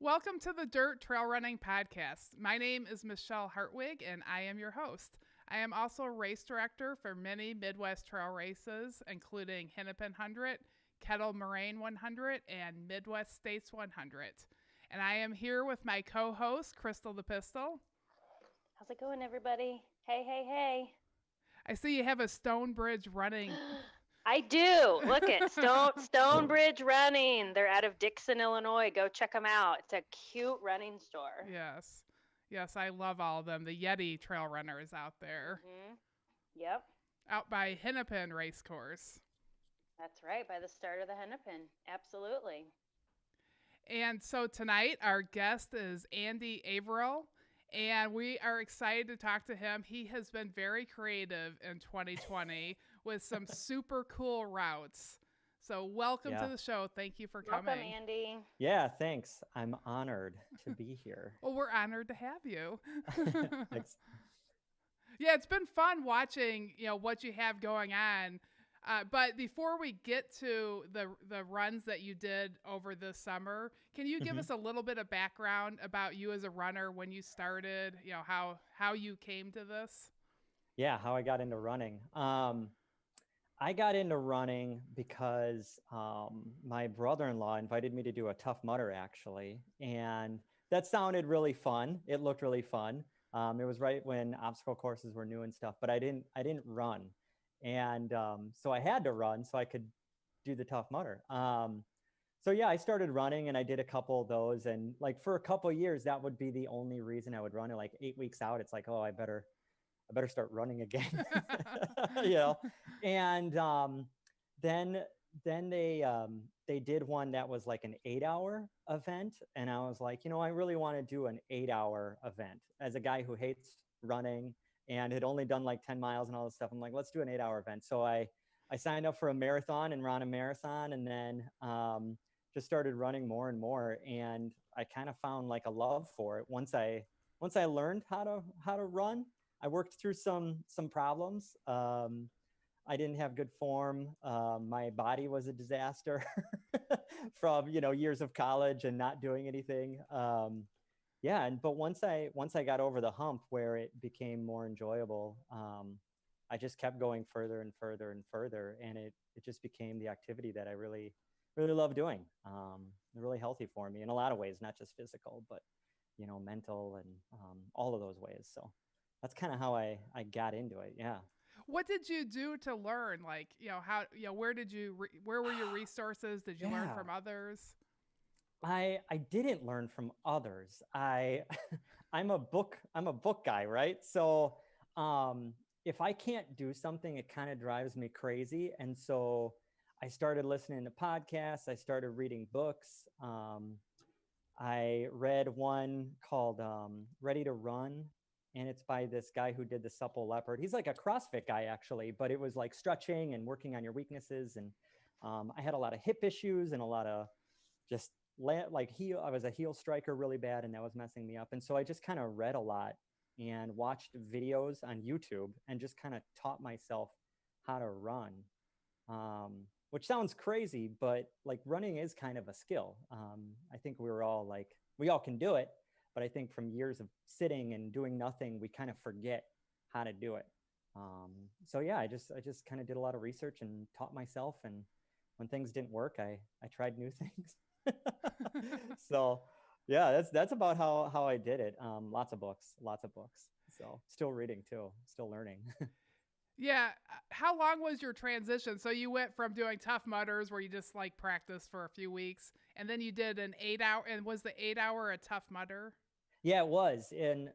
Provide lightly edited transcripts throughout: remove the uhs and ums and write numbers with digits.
welcome to the Dirt Trail Running Podcast. My name is Michelle Hartwig, and I am your host. I am also a race director for many Midwest trail races, including Hennepin 100, Kettle Moraine 100, and Midwest States 100. And I am here with my co-host, Crystal the Pistol. How's it going, everybody? Hey, hey, hey. I see you have a Stonebridge running. I do. Look at Stonebridge Running. They're out of Dixon, Illinois. Go check them out. It's a cute running store. Yes. Yes, I love all of them. The Yeti trail runners out there. Mm-hmm. Yep. Out by Hennepin Racecourse. That's right. By the start of the Hennepin. Absolutely. And so tonight, our guest is Andy Averill, and we are excited to talk to him. He has been very creative in 2020 with some super cool routes. So, welcome to the show. Thank you for coming. Welcome, Andy. Yeah, thanks. I'm honored to be here. Well, we're honored to have you. Thanks. Yeah, it's been fun watching, what you have going on. But before we get to the runs that you did over the summer, can you give us a little bit of background about you as a runner, when you started, how you came to this? Yeah, how I got into running. I got into running because my brother-in-law invited me to do a Tough Mudder, actually. And that sounded really fun. It looked really fun. It was right when obstacle courses were new and stuff, but I didn't run. And so I had to run so I could do the Tough Mudder. So yeah, I started running and I did a couple of those. And like for a couple of years, that would be the only reason I would run it. Like 8 weeks out, it's like, oh, I better start running again. And then they did one that was like an 8-hour event. And I was like, I really want to do an 8-hour event. As a guy who hates running and had only done like 10 miles and all this stuff, I'm like, let's do an 8-hour event. So I signed up for a marathon and ran a marathon, and then just started running more and more. And I kind of found like a love for it. Once I learned how to run, I worked through some problems. I didn't have good form. My body was a disaster from years of college and not doing anything. But once I got over the hump where it became more enjoyable, I just kept going further and further and further, and it just became the activity that I really love doing. Really healthy for me in a lot of ways, not just physical, but mental and all of those ways. So that's kind of how I got into it. Yeah. What did you do to learn? Like, how, where were your resources? Did you learn from others? I didn't learn from others. I'm a book guy, right? So if I can't do something, it kind of drives me crazy. And so I started listening to podcasts. I started reading books. I read one called Ready to Run, and it's by this guy who did The Supple Leopard. He's like a CrossFit guy, actually, but it was like stretching and working on your weaknesses. And I had a lot of hip issues and a lot of just I was a heel striker really bad, and that was messing me up. And so I just kind of read a lot and watched videos on YouTube and just kind of taught myself how to run, which sounds crazy, but like running is kind of a skill. I think we all can do it, but I think from years of sitting and doing nothing, we kind of forget how to do it. So yeah, I just kind of did a lot of research and taught myself. And when things didn't work, I tried new things. So yeah, that's about how I did it. Lots of books. So still reading too, still learning. Yeah. How long was your transition? So you went from doing Tough Mudders where you just like practiced for a few weeks, and then you did an 8-hour, and was the 8-hour a Tough Mudder? Yeah, it was. And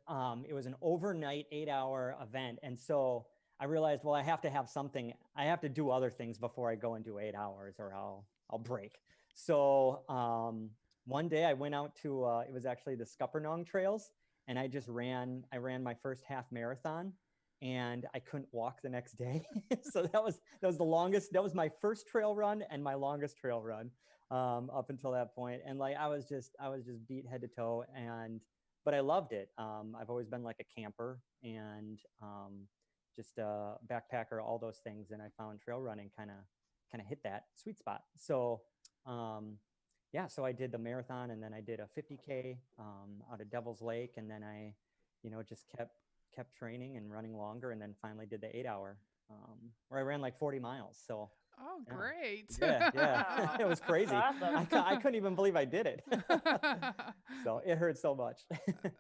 it was an overnight 8-hour event. And so I realized, well, I have to have something. I have to do other things before I go and do 8 hours, or I'll break. So one day I went out to, it was actually the Scuppernong trails, and I ran my first half marathon, and I couldn't walk the next day. So that was the longest. That was my first trail run and my longest trail run up until that point. And like, I was just beat head to toe, but I loved it. I've always been like a camper and just a backpacker, all those things. And I found trail running kind of hit that sweet spot. So yeah, so I did the marathon, and then I did a 50K out of Devil's Lake, and then I, just kept training and running longer, and then finally did the 8 hour, where I ran like 40 miles. So Oh, yeah, great. yeah, Wow. it was crazy. That's awesome. I couldn't even believe I did it. So it hurt so much.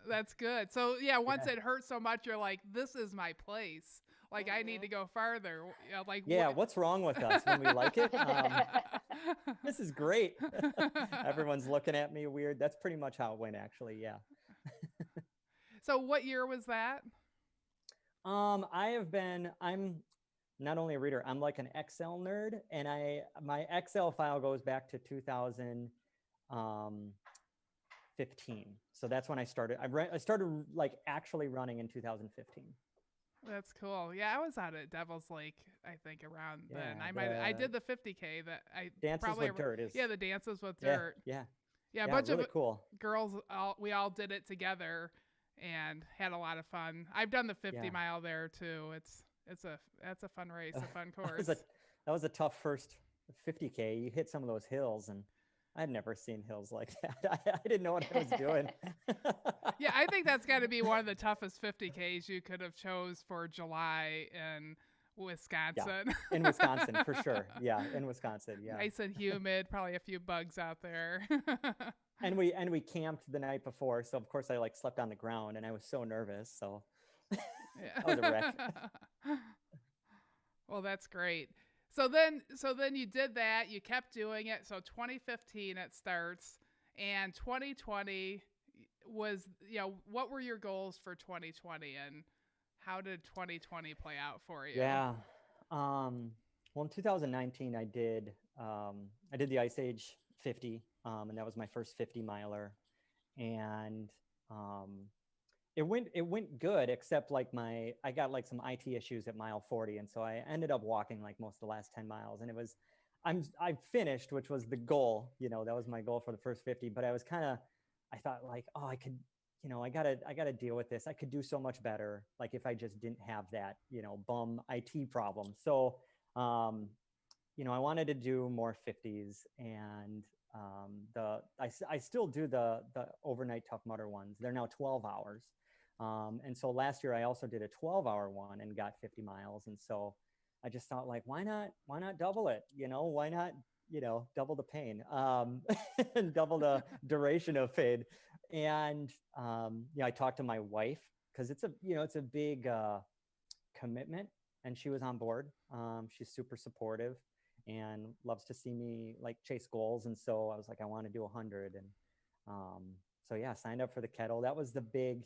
That's good. So yeah, once Yeah. it hurt so much, you're like, this is my place. Like I need to go farther. You know, like Yeah, what's wrong with us when we like it? This is great. Everyone's looking at me weird. That's pretty much how it went, actually. Yeah. So what year was that? I'm not only a reader, I'm like an Excel nerd, and my Excel file goes back to 2015. So that's when I started. I started like actually running in 2015. That's cool. Yeah, I was out at Devil's Lake, I think around then. Yeah, I did the 50K that I Dances probably with Dirt is. Yeah, the dances with Yeah, dirt. yeah, Yeah, a yeah, bunch really of cool. girls we all did it together and had a lot of fun. I've done the 50 Yeah. mile there too. That's a fun race, a fun course. That was a tough first 50K. You hit some of those hills, and I'd never seen hills like that. I didn't know what I was doing. Yeah, I think that's got to be one of the toughest 50Ks you could have chose for July in Wisconsin. In Wisconsin, for sure. Yeah, in Wisconsin. Yeah. Nice and humid, probably a few bugs out there. And we camped the night before, so of course I like slept on the ground, and I was so nervous. So Yeah. I was a wreck. Well, that's great. So then you did that. You kept doing it. So 2015 it starts, and 2020 was, what were your goals for 2020, and how did 2020 play out for you? Yeah. Well, in 2019, I did the Ice Age 50, and that was my first 50 miler, and it went good, except like I got like some IT issues at mile 40, and so I ended up walking like most of the last 10 miles, and I finished, which was the goal. That was my goal for the first 50, but I thought like, oh, I could, I gotta deal with this. I could do so much better, like if I just didn't have that, bum IT problem. So, I wanted to do more 50s, and I still do the overnight Tough Mudder ones. They're now 12 hours. And so last year I also did a 12-hour one and got 50 miles. And so I just thought, like, why not double it? Why not, double the pain, and double the duration of pain. And, I talked to my wife, because it's a big commitment, and she was on board. She's super supportive and loves to see me like chase goals. And so I was like, I want to do 100. And so yeah, signed up for the kettle. That was the big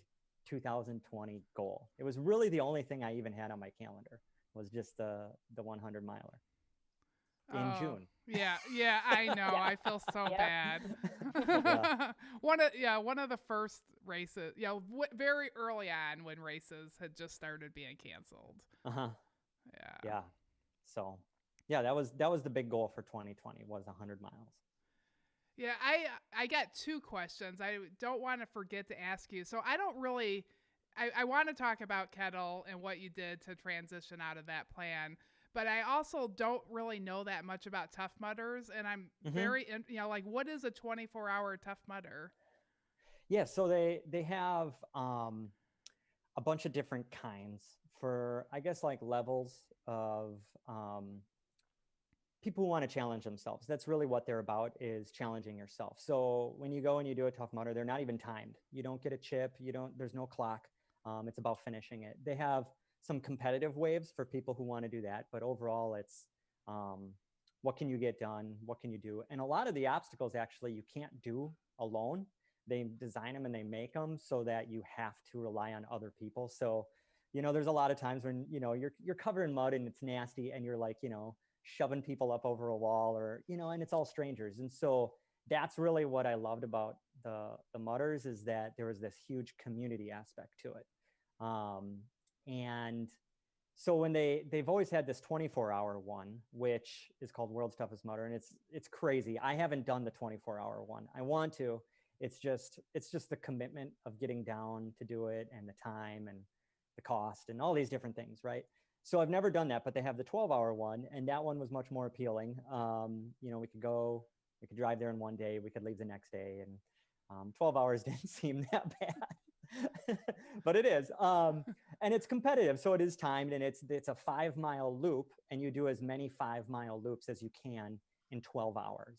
2020 goal. It was really the only thing I even had on my calendar, was just the 100 miler in June. Yeah, I know. I feel so bad. Yeah. One of the first races, very early on when races had just started being canceled. Uh-huh. Yeah. So yeah, that was the big goal for 2020, was 100 miles. Yeah, I got two questions. I don't want to forget to ask you. So I want to talk about Kettle and what you did to transition out of that plan, but I also don't really know that much about Tough Mudders, and I'm very, like, what is a 24-hour Tough Mudder? Yeah, so they have a bunch of different kinds for, I guess, like levels of people who want to challenge themselves. That's really what they're about, is challenging yourself. So when you go and you do a Tough Mudder, they're not even timed. You don't get a chip. There's no clock. It's about finishing it. They have some competitive waves for people who want to do that, but overall it's what can you get done? What can you do? And a lot of the obstacles actually you can't do alone. They design them and they make them so that you have to rely on other people. So, there's a lot of times when, you're covered in mud and it's nasty, and you're like, shoving people up over a wall, or, and it's all strangers. And so that's really what I loved about the Mudders, is that there was this huge community aspect to it. And so when they've always had this 24-hour one, which is called World's Toughest Mudder, and it's crazy. I haven't done the 24-hour one. I want to. It's just the commitment of getting down to do it, and the time and the cost and all these different things, right? So I've never done that, but they have the 12-hour one, and that one was much more appealing. We could go we could drive there in one day, we could leave the next day, and 12 hours didn't seem that bad, but it is. And it's competitive, so it is timed, and it's a 5-mile loop, and you do as many 5-mile loops as you can in 12 hours.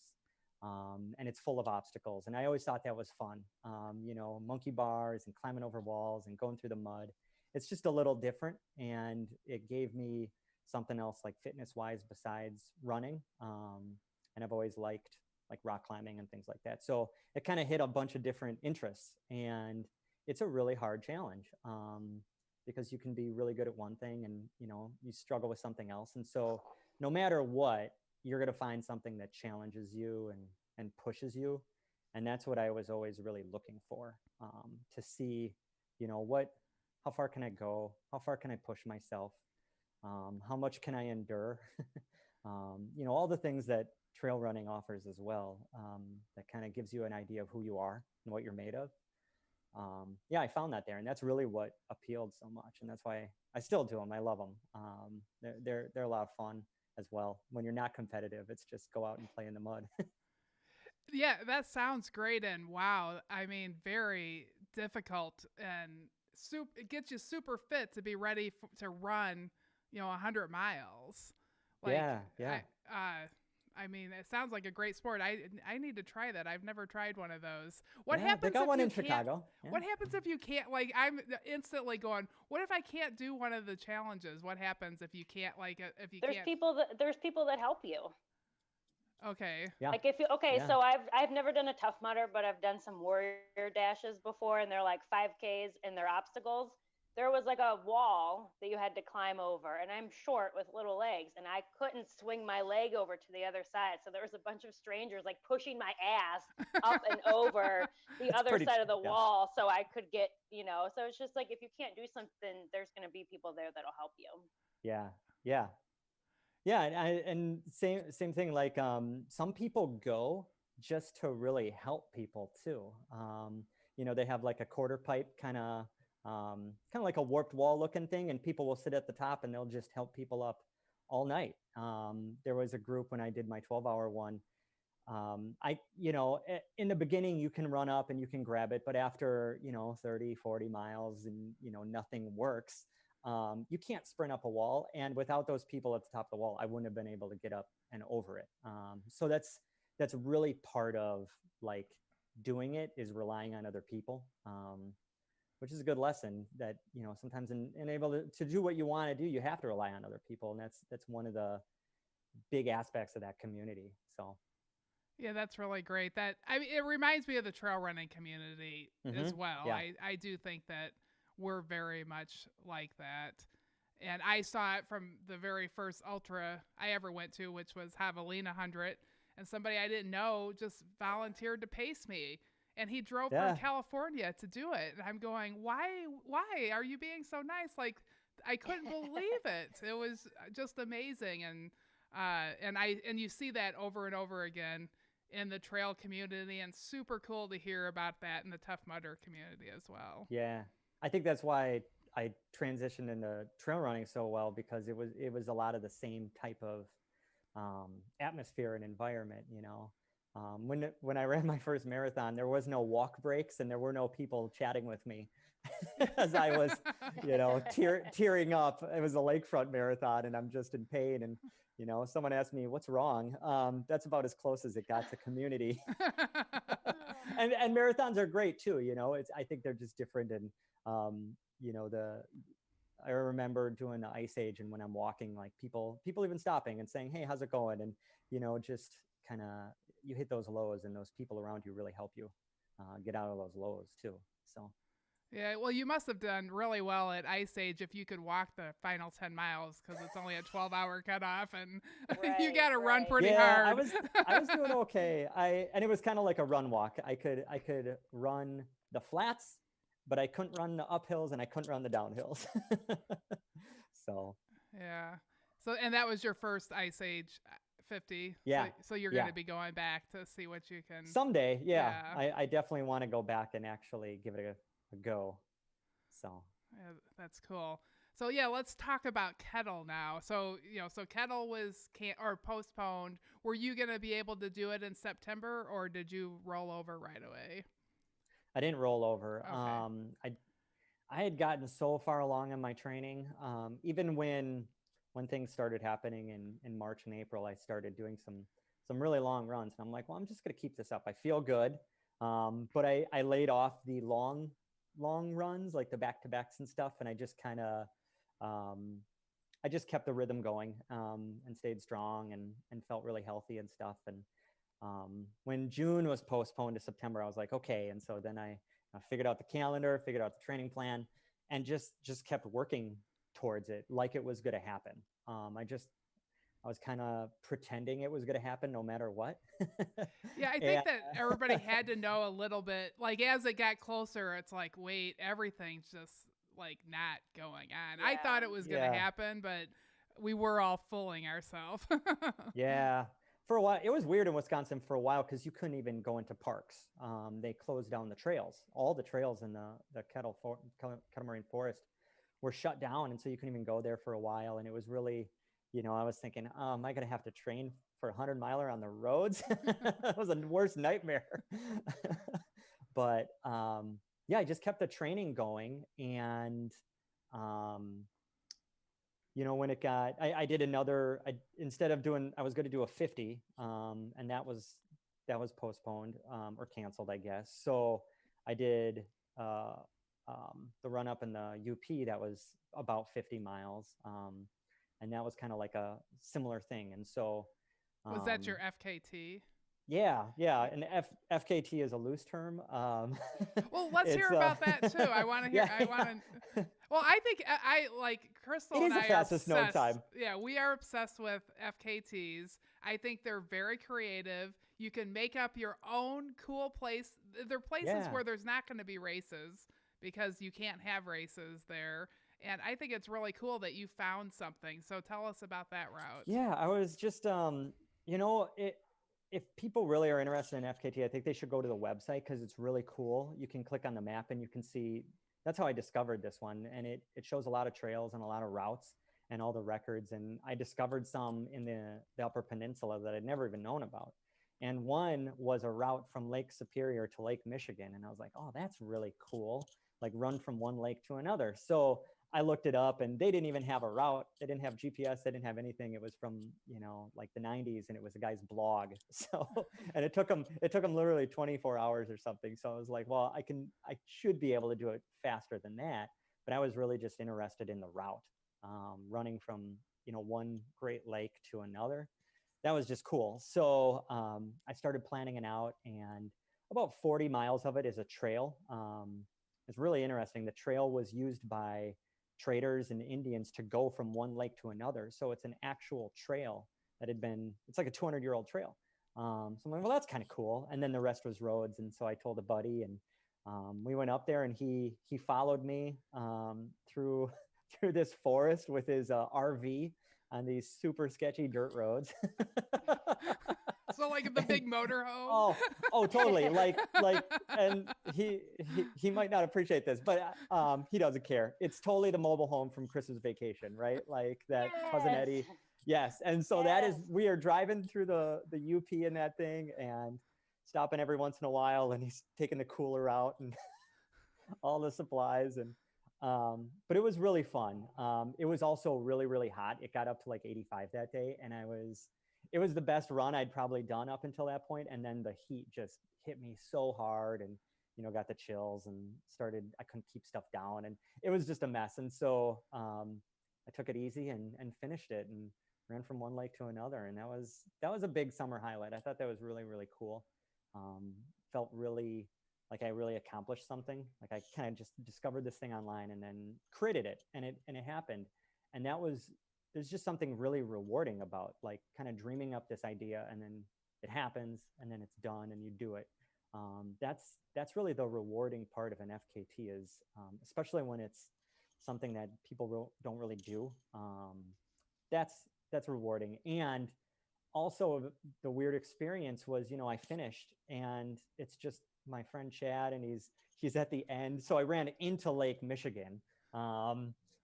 And it's full of obstacles. And I always thought that was fun. Monkey bars and climbing over walls and going through the mud. It's just a little different. And it gave me something else like fitness wise besides running. And I've always liked like rock climbing and things like that. So it kind of hit a bunch of different interests, and it's a really hard challenge because you can be really good at one thing and, you struggle with something else. And so no matter what, you're going to find something that challenges you and pushes you. And that's what I was always really looking for, to see, how far can I go? How far can I push myself? How much can I endure? All the things that trail running offers as well, that kind of gives you an idea of who you are and what you're made of. I found that there, and that's really what appealed so much. And that's why I still do them. I love them. They're a lot of fun as well. When you're not competitive, it's just go out and play in the mud. Yeah, that sounds great. And wow, I mean, very difficult, and it gets you super fit to be ready to run, 100 miles. Yeah. I mean, it sounds like a great sport. I need to try that. I've never tried one of those. What They happens got if one you in can't? Chicago. Yeah. What happens if you can't? Like, I'm instantly going, what if I can't do one of the challenges? What happens if you can't? Like, if you There's can't? there's people that help you. Okay. Yeah. Like so I've never done a Tough Mudder, but I've done some warrior dashes before, and they're like 5Ks and they're obstacles. There was like a wall that you had to climb over, and I'm short with little legs, and I couldn't swing my leg over to the other side. So there was a bunch of strangers like pushing my ass up and over the other side of the wall so I could get, so it's just like, if you can't do something, there's going to be people there that'll help you. Yeah, and same thing. Like some people go just to really help people too. They have like a quarter pipe kind of like a warped wall looking thing, and people will sit at the top and they'll just help people up all night. There was a group when I did my 12-hour one. In the beginning you can run up and you can grab it, but after 30, 40 miles and nothing works, you can't sprint up a wall. And without those people at the top of the wall, I wouldn't have been able to get up and over it. So that's really part of like doing it, is relying on other people, which is a good lesson that, sometimes in able to do what you want to do, you have to rely on other people. And that's one of the big aspects of that community. So. Yeah, that's really great. It reminds me of the trail running community as well. Yeah. I do think that we're very much like that. And I saw it from the very first ultra I ever went to, which was Averill 100. And somebody I didn't know just volunteered to pace me. And he drove from California to do it. And I'm going, why are you being so nice? Like, I couldn't believe it. It was just amazing. And you see that over and over again in the trail community, and super cool to hear about that in the Tough Mudder community as well. Yeah, I think that's why I transitioned into trail running so well, because it was a lot of the same type of atmosphere and environment. When I ran my first marathon, there was no walk breaks and there were no people chatting with me as I was, tearing up. It was a lakefront marathon and I'm just in pain. And, someone asked me, what's wrong? That's about as close as it got to community. and marathons are great too. I think they're just different. And, I remember doing the Ice Age, and when I'm walking, like people even stopping and saying, hey, how's it going? And, just kind of, you hit those lows, and those people around you really help you get out of those lows too. So. Yeah, well, you must have done really well at Ice Age if you could walk the final 10 miles, because it's only a 12-hour cutoff, and you got to run pretty hard. I was doing okay. And it was kind of like a run walk. I could run the flats, but I couldn't run the uphills and I couldn't run the downhills. So. Yeah. So, and that was your first Ice Age 50. Yeah. So you're going to be going back to see what you can. Someday. Yeah. I definitely want to go back and actually give it a go. So. Yeah, that's cool. So yeah, let's talk about Kettle now. So so Kettle was postponed. Were you gonna be able to do it in September, or did you roll over right away? I didn't roll over. Okay. I had gotten so far along in my training. Even when things started happening in March and April, I started doing some really long runs, and I'm like, well, I'm just gonna keep this up. I feel good, but I laid off the long runs, like the back to backs and stuff, and I just kind of I just kept the rhythm going, and stayed strong and felt really healthy and stuff. And when June was postponed to September, I was like, okay. And so then I figured out the calendar, figured out the training plan, and just kept working towards it like it was going to happen. I was kind of pretending it was going to happen no matter what. Yeah, I And think that everybody had to know a little bit. Like as it got closer, it's like, wait, everything's just like not going on. I thought it was going to yeah, happen, but we were all fooling ourselves. yeah. For a while, it was weird in Wisconsin for a while because you couldn't even go into parks. They closed down the trails. All the trails in the Kettle Marine Forest were shut down, and so you couldn't even go there for a while. And it was really, I was thinking, am I going to have to train for a 100-miler on the roads? It was the worst nightmare. But yeah, I just kept the training going, and when it got, I did another. Instead of doing, I was going to do a 50, and that was postponed, or canceled, I guess. So I did the run up in the UP that was about 50 miles, and that was kind of like a similar thing. And so, Was that your FKT? yeah, and FKT is a loose term. Well, let's hear about that too. I want to hear. Yeah, I want to. Well, I think I like Crystal it is and the I are fastest known obsessed. time. Yeah, we are obsessed with FKTs. I think they're very creative. You can make up your own cool place. There are places Yeah. where there's not going to be races because you can't have races there. And I think it's really cool that you found something. So tell us about that route. Yeah, I was just, if people really are interested in FKT, I think they should go to the website because it's really cool. You can click on the map and you can see. That's how I discovered this one, and it shows a lot of trails and a lot of routes and all the records. And I discovered some in the Upper Peninsula that I'd never even known about. And one was a route from Lake Superior to Lake Michigan, and I was like, oh, that's really cool. Like run from one lake to another. So I looked it up, and they didn't even have a route. They didn't have GPS. They didn't have anything. It was from, like the 90s, and it was a guy's blog. So, and it took them literally 24 hours or something. So I was like, well, I should be able to do it faster than that. But I was really just interested in the route, running from, one Great Lake to another. That was just cool. So I started planning it out, and about 40 miles of it is a trail. It's really interesting. The trail was used by traders and Indians to go from one lake to another. So it's an actual trail that it's like a 200-year-old trail. So I'm like, well, that's kind of cool. And then the rest was roads. And so I told a buddy, and we went up there, and he followed me through this forest with his RV on these super sketchy dirt roads. So like the big motorhome. Oh, totally. Like, and he might not appreciate this, but he doesn't care. It's totally the mobile home from Chris's Vacation, right? Like that Cousin Eddie. Yes. And so we are driving through the UP in that thing and stopping every once in a while, and he's taking the cooler out and all the supplies. And but it was really fun. It was also really, really hot. It got up to like 85 that day, and it was the best run I'd probably done up until that point. And then the heat just hit me so hard, and got the chills, and I couldn't keep stuff down, and it was just a mess. And so I took it easy and finished it, and ran from one lake to another. And that was a big summer highlight. I thought that was really, really cool. Felt really like I really accomplished something. Like I kind of just discovered this thing online and then created it, and it happened. And there's just something really rewarding about like kind of dreaming up this idea, and then it happens, and then it's done, and you do it. That's really the rewarding part of an FKT is, especially when it's something that people don't really do. That's rewarding. And also the weird experience was, I finished, and it's just my friend Chad, and he's at the end. So I ran into Lake Michigan,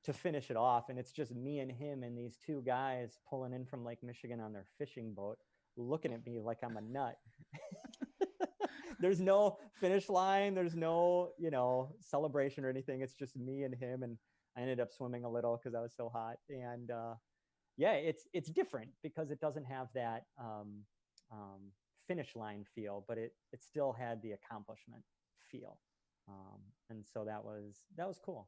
to finish it off. And it's just me and him and these two guys pulling in from Lake Michigan on their fishing boat, looking at me like I'm a nut. There's no finish line. There's no, celebration or anything. It's just me and him. And I ended up swimming a little because I was so hot. And yeah, it's different because it doesn't have that finish line feel, but it still had the accomplishment feel. And so that was cool.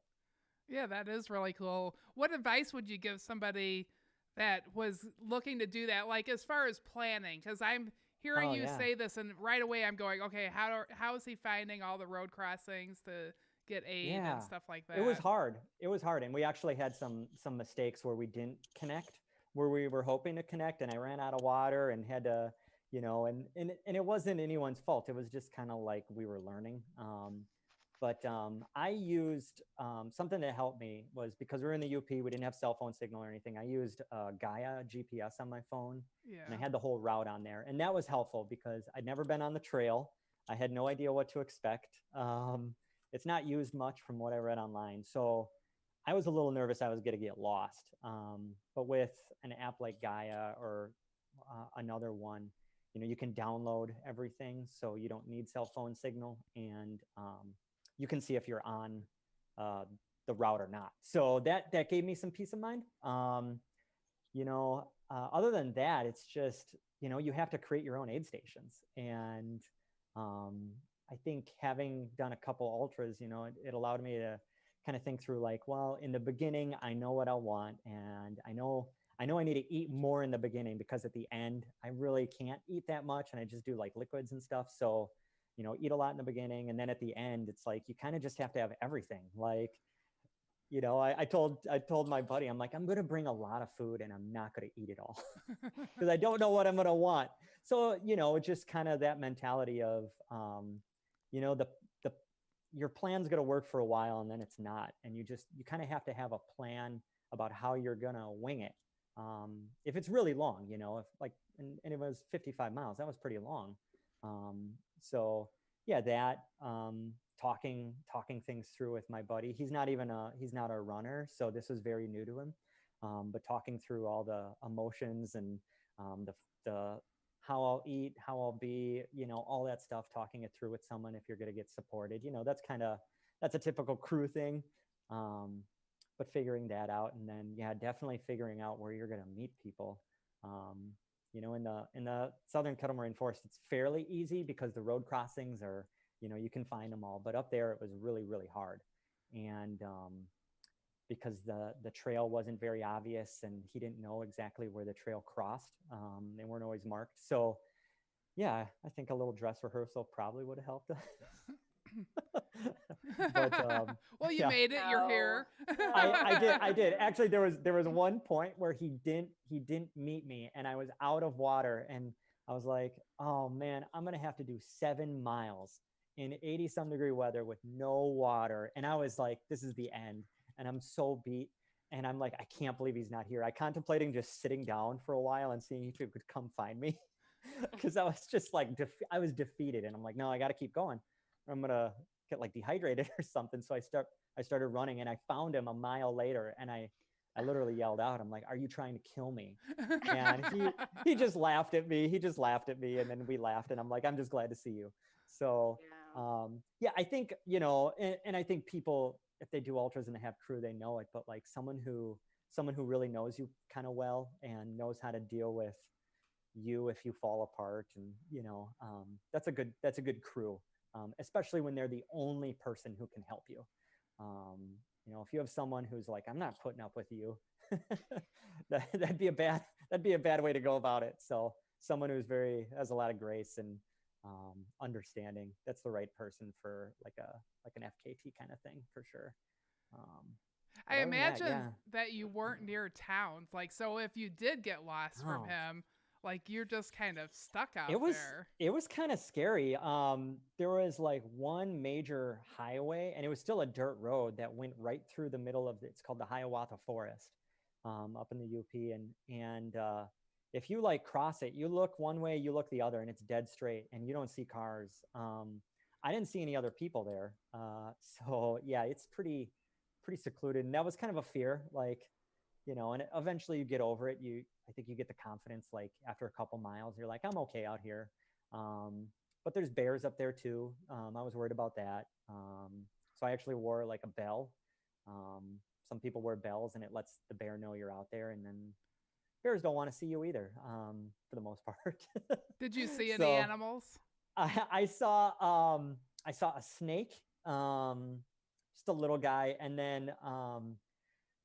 Yeah, that is really cool. What advice would you give somebody that was looking to do that, like as far as planning? Because I'm hearing you say this, and right away I'm going, okay, how is he finding all the road crossings to get aid and stuff like that? It was hard. And we actually had some mistakes where we didn't connect, where we were hoping to connect, and I ran out of water and had to, and it wasn't anyone's fault. It was just kind of like we were learning. But I used something that helped me was because we were in the UP, we didn't have cell phone signal or anything. I used Gaia GPS on my phone, and I had the whole route on there. And that was helpful because I'd never been on the trail. I had no idea what to expect. It's not used much from what I read online. So I was a little nervous I was going to get lost. But with an app like Gaia or another one, you can download everything. So you don't need cell phone signal. And you can see if you're on the route or not. So that gave me some peace of mind. Other than that, it's just, you have to create your own aid stations. And I think having done a couple ultras, it allowed me to kind of think through like, well, in the beginning, I know what I want. And I know I need to eat more in the beginning because at the end, I really can't eat that much. And I just do like liquids and stuff. So eat a lot in the beginning. And then at the end, it's like, you kind of just have to have everything. Like, I told my buddy, I'm like, I'm going to bring a lot of food and I'm not going to eat it all because I don't know what I'm going to want. So, just kind of that mentality of, your plan's going to work for a while and then it's not. And you kind of have to have a plan about how you're going to wing it. If it's really long, if like, and it was 55 miles, that was pretty long. So yeah, that, talking things through with my buddy. He's not a runner. So this was very new to him. But talking through all the emotions and, the how I'll eat, how I'll be, all that stuff, talking it through with someone if you're going to get supported, that's a typical crew thing. But figuring that out, and then, yeah, definitely figuring out where you're going to meet people. In the Southern Kettle Moraine Forest, it's fairly easy because the road crossings are, you can find them all. But up there, it was really, really hard. And because the trail wasn't very obvious and he didn't know exactly where the trail crossed. They weren't always marked. So yeah, I think a little dress rehearsal probably would have helped. But, well, you made it. You're here. I did. Actually, there was one point where he didn't meet me, and I was out of water, and I was like, oh man, I'm gonna have to do 7 miles in 80-some degree weather with no water. And I was like, this is the end. And I'm so beat. And I'm like, I can't believe he's not here. I contemplating just sitting down for a while and seeing if he could come find me. Because I was just like, I was defeated. And I'm like, no, I got to keep going. I'm going to get like dehydrated or something. So I started running, and I found him a mile later. And I literally yelled out, I'm like, are you trying to kill me? And he just laughed at me. And then we laughed. And I'm like, I'm just glad to see you. So yeah, I think, and I think people, if they do ultras and they have crew, they know it, but like someone who really knows you kind of well and knows how to deal with you if you fall apart, and that's a good crew, especially when they're the only person who can help you. If you have someone who's like, I'm not putting up with you, that'd be a bad way to go about it. So someone who's has a lot of grace and understanding, that's the right person for like an FKT kind of thing, for sure. I imagine that you weren't near towns, like, so if you did get lost from him, like, you're just kind of stuck out there. It was kind of scary. There was like one major highway, and it was still a dirt road that went right through the middle of it's called the Hiawatha Forest, up in the UP, and if you like cross it, you look one way, you look the other, and it's dead straight, and you don't see cars. I didn't see any other people there. So yeah, it's pretty pretty secluded, and that was kind of a fear, like, and eventually you get over it. I think you get the confidence, like after a couple miles, you're like, I'm okay out here. But there's bears up there too. I was worried about that. So I actually wore like a bell. Some people wear bells and it lets the bear know you're out there, and then bears don't want to see you either, for the most part. Did you see any So animals? I saw a snake, just a little guy, and then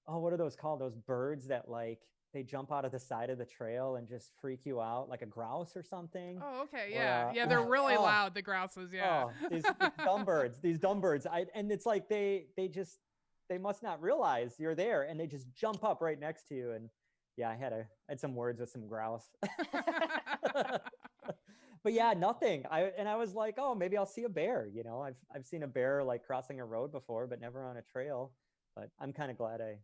oh, what are those called? Those birds that like they jump out of the side of the trail and just freak you out, like a grouse or something. Oh, okay, Or yeah, yeah, they're really oh, loud, the grouses, yeah. these dumb birds. And it's like they must not realize you're there, and they just jump up right next to you. And yeah, I had some words with some grouse. But yeah, nothing. I was like, oh, maybe I'll see a bear. I've seen a bear like crossing a road before, but never on a trail. But I'm kind of glad I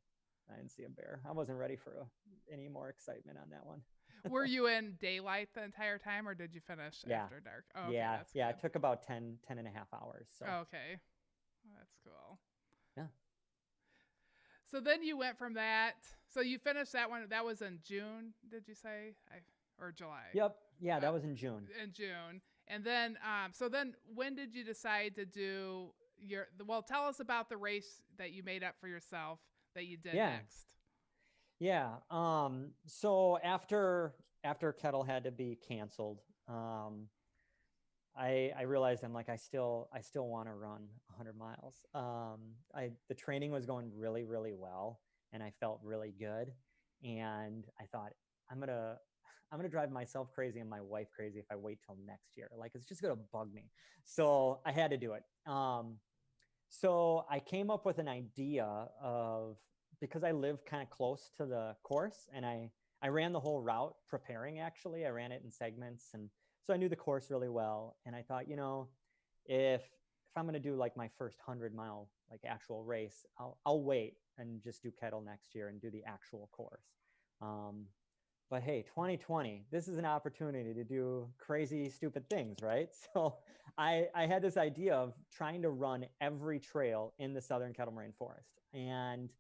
didn't see a bear. I wasn't ready for any more excitement on that one. Were you in daylight the entire time, or did you finish after dark? Oh, okay, yeah, that's yeah. good. It took about 10 and a half hours. So Okay, well, that's cool. yeah. So then you went from that. So you finished that one. That was in June, did you say? Or July? Yep. Yeah, that was in June. In June. And then, so then when did you decide to do well, tell us about the race that you made up for yourself that you did next. Yeah. So after Kettle had to be canceled, I realized I'm like, I still want to run 100 miles. The training was going really, really well, and I felt really good. And I thought, I'm gonna drive myself crazy and my wife crazy if I wait till next year. Like, it's just gonna bug me. So I had to do it. So I came up with an idea of, because I live kind of close to the course, and I ran the whole route preparing. Actually, I ran it in segments, and so I knew the course really well. And I thought, if I'm going to do like my first 100-mile like actual race, I'll wait and just do Kettle next year and do the actual course. But hey, 2020, this is an opportunity to do crazy, stupid things, right? So I had this idea of trying to run every trail in the Southern Kettle Moraine Forest. And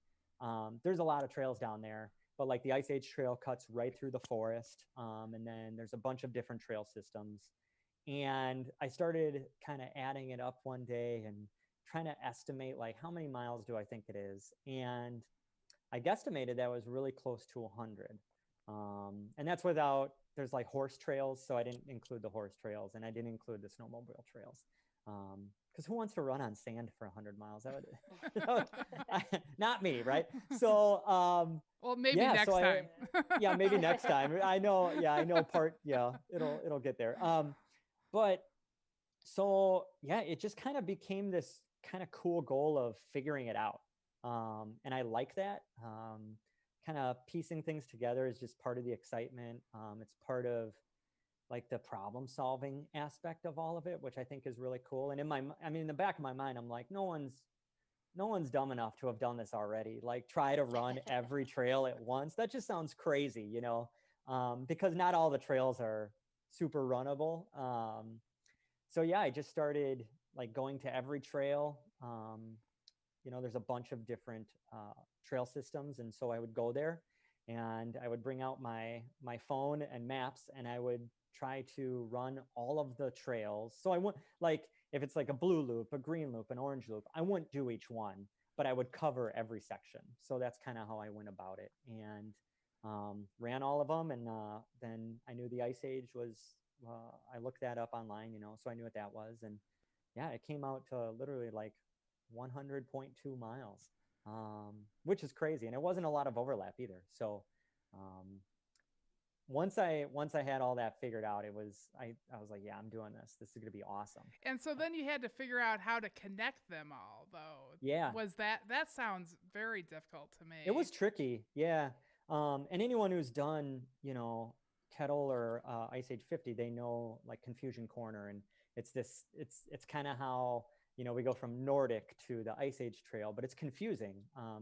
there's a lot of trails down there, but like the Ice Age Trail cuts right through the forest. And then there's a bunch of different trail systems. And I started kind of adding it up one day and trying to estimate like, how many miles do I think it is? And I guesstimated that was really close to 100. And that's without, there's like horse trails. So I didn't include the horse trails, and I didn't include the snowmobile trails. Because who wants to run on sand for 100 miles? Not me, right? So, well, maybe next time. Yeah, maybe next time. I know it'll get there. But so yeah, it just kind of became this kind of cool goal of figuring it out. And I like that. Kind of piecing things together is just part of the excitement. It's part of like the problem solving aspect of all of it, which I think is really cool. And in the back of my mind, I'm like, no one's dumb enough to have done this already. Like, try to run every trail at once. That just sounds crazy, because not all the trails are super runnable. So yeah, I just started like going to every trail. There's a bunch of different trail systems. And so I would go there and I would bring out my phone and maps, and I would try to run all of the trails. So I wouldn't, like, if it's like a blue loop, a green loop, an orange loop, I wouldn't do each one, but I would cover every section. So that's kind of how I went about it, and ran all of them. And then I knew the Ice Age was, I looked that up online, so I knew what that was. And yeah, it came out to literally like 100.2 miles, which is crazy. And it wasn't a lot of overlap either. So once I had all that figured out, I was like, yeah, I'm doing this. This is going to be awesome. And so then you had to figure out how to connect them all, though. Yeah. Was that sounds very difficult to me. It was tricky. Yeah. And anyone who's done, Kettle or Ice Age 50, they know like Confusion Corner. And it's kind of how, we go from Nordic to the Ice Age Trail, but it's confusing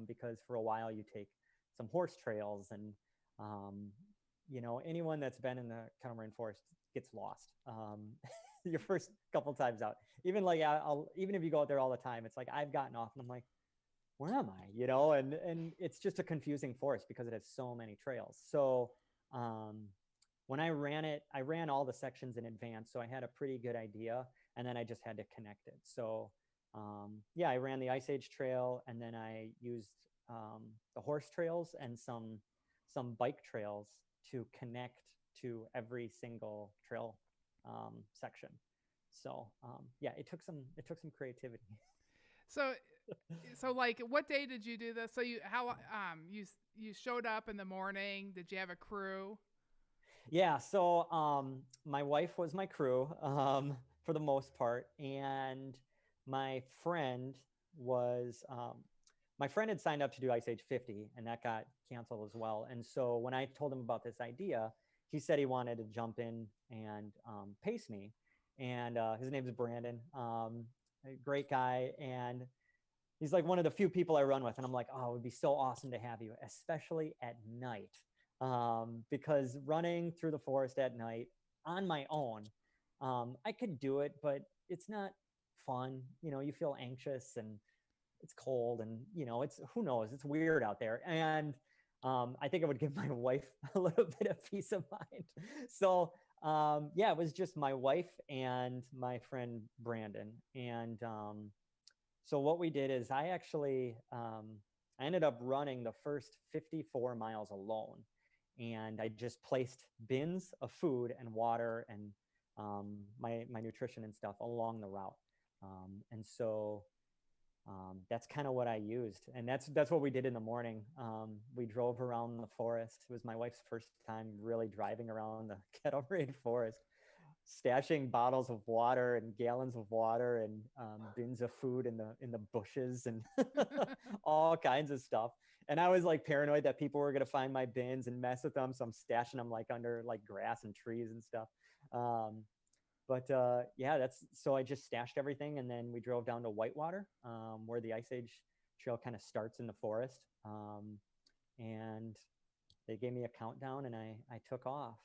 because for a while you take some horse trails, and anyone that's been in the Kettle Moraine Forest gets lost your first couple times out. Even like even if you go out there all the time, it's like I've gotten off and I'm like, where am I? You know, and it's just a confusing forest because it has so many trails. So um, when I ran it, I ran all the sections in advance, so I had a pretty good idea, and then I just had to connect it. So yeah, I ran the Ice Age trail, and then I used the horse trails and some bike trails to connect to every single trail section. So yeah, it took some creativity. So so like what day did you do this? So you how you showed up in the morning, did you have a crew? Yeah, so my wife was my crew for the most part, and my friend was my friend had signed up to do Ice Age 50, and that got canceled as well. And so when I told him about this idea, he said he wanted to jump in and pace me. And his name is Brandon, a great guy, and he's like one of the few people I run with. And I'm like, oh, it would be so awesome to have you, especially at night. Because running through the forest at night on my own, I could do it, but it's not fun. You know, you feel anxious and it's cold and, you know, it's, who knows, it's weird out there. And I think it would give my wife a little bit of peace of mind. So yeah, it was just my wife and my friend Brandon. And so what we did is I ended up running the first 54 miles alone, and I just placed bins of food and water and my nutrition and stuff along the route. And so that's kind of what I used, and that's what we did in the morning. We drove around the forest. It was my wife's first time really driving around the Kettle Raid forest, stashing bottles of water and gallons of water and bins of food in the bushes and all kinds of stuff. And I was like paranoid that people were gonna find my bins and mess with them, so I'm stashing them like under like grass and trees and stuff. Um, but yeah, that's so I just stashed everything, and then we drove down to Whitewater, where the Ice Age trail kind of starts in the forest, and they gave me a countdown, and I took off.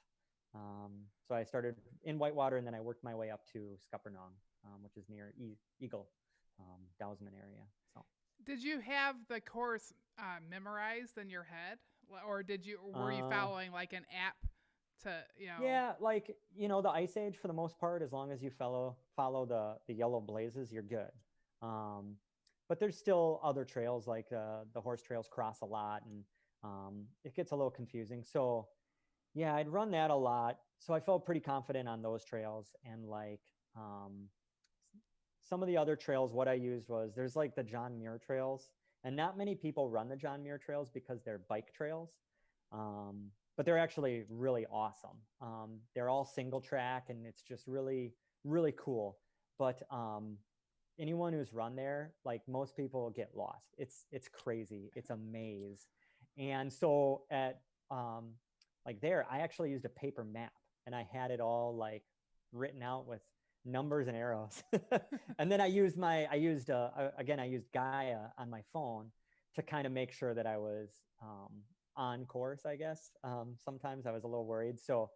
So I started in Whitewater, and then I worked my way up to Scuppernong, which is near Eagle, Dowsman area. So Did you have the course memorized in your head, or were you uh, following like an app to yeah, like you know, the Ice Age for the most part, as long as you follow the yellow blazes, you're good. Um, but there's still other trails like the horse trails cross a lot, and it gets a little confusing. So yeah, I'd run that a lot. So I felt pretty confident on those trails. And like um, some of the other trails, what I used was there's like the John Muir trails. And not many people run the John Muir trails because they're bike trails. But they're actually really awesome. They're all single track and it's just really, really cool. But anyone who's run there, like most people get lost. It's crazy. It's a maze. And so at like there, I actually used a paper map and I had it all like written out with numbers and arrows. And then I used Gaia on my phone to kind of make sure that I was on course, I guess. Sometimes I was a little worried. So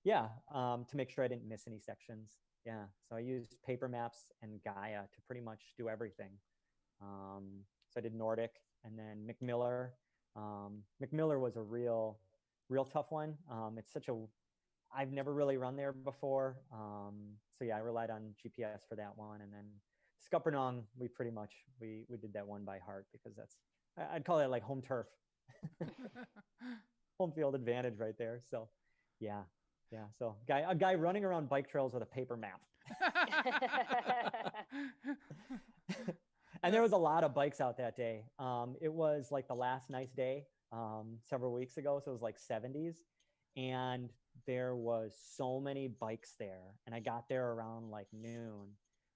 yeah, to make sure I didn't miss any sections. Yeah. So I used paper maps and Gaia to pretty much do everything. So I did Nordic and then McMiller. McMiller was a real tough one. It's such a I've never really run there before. So yeah, I relied on GPS for that one. And then Scuppernong, we pretty much we did that one by heart because I'd call it like home turf, home field advantage right there. So yeah, yeah. So a guy running around bike trails with a paper map. And there was a lot of bikes out that day. It was like the last nice day several weeks ago, so it was like 70s, and there was so many bikes there. And I got there around like noon,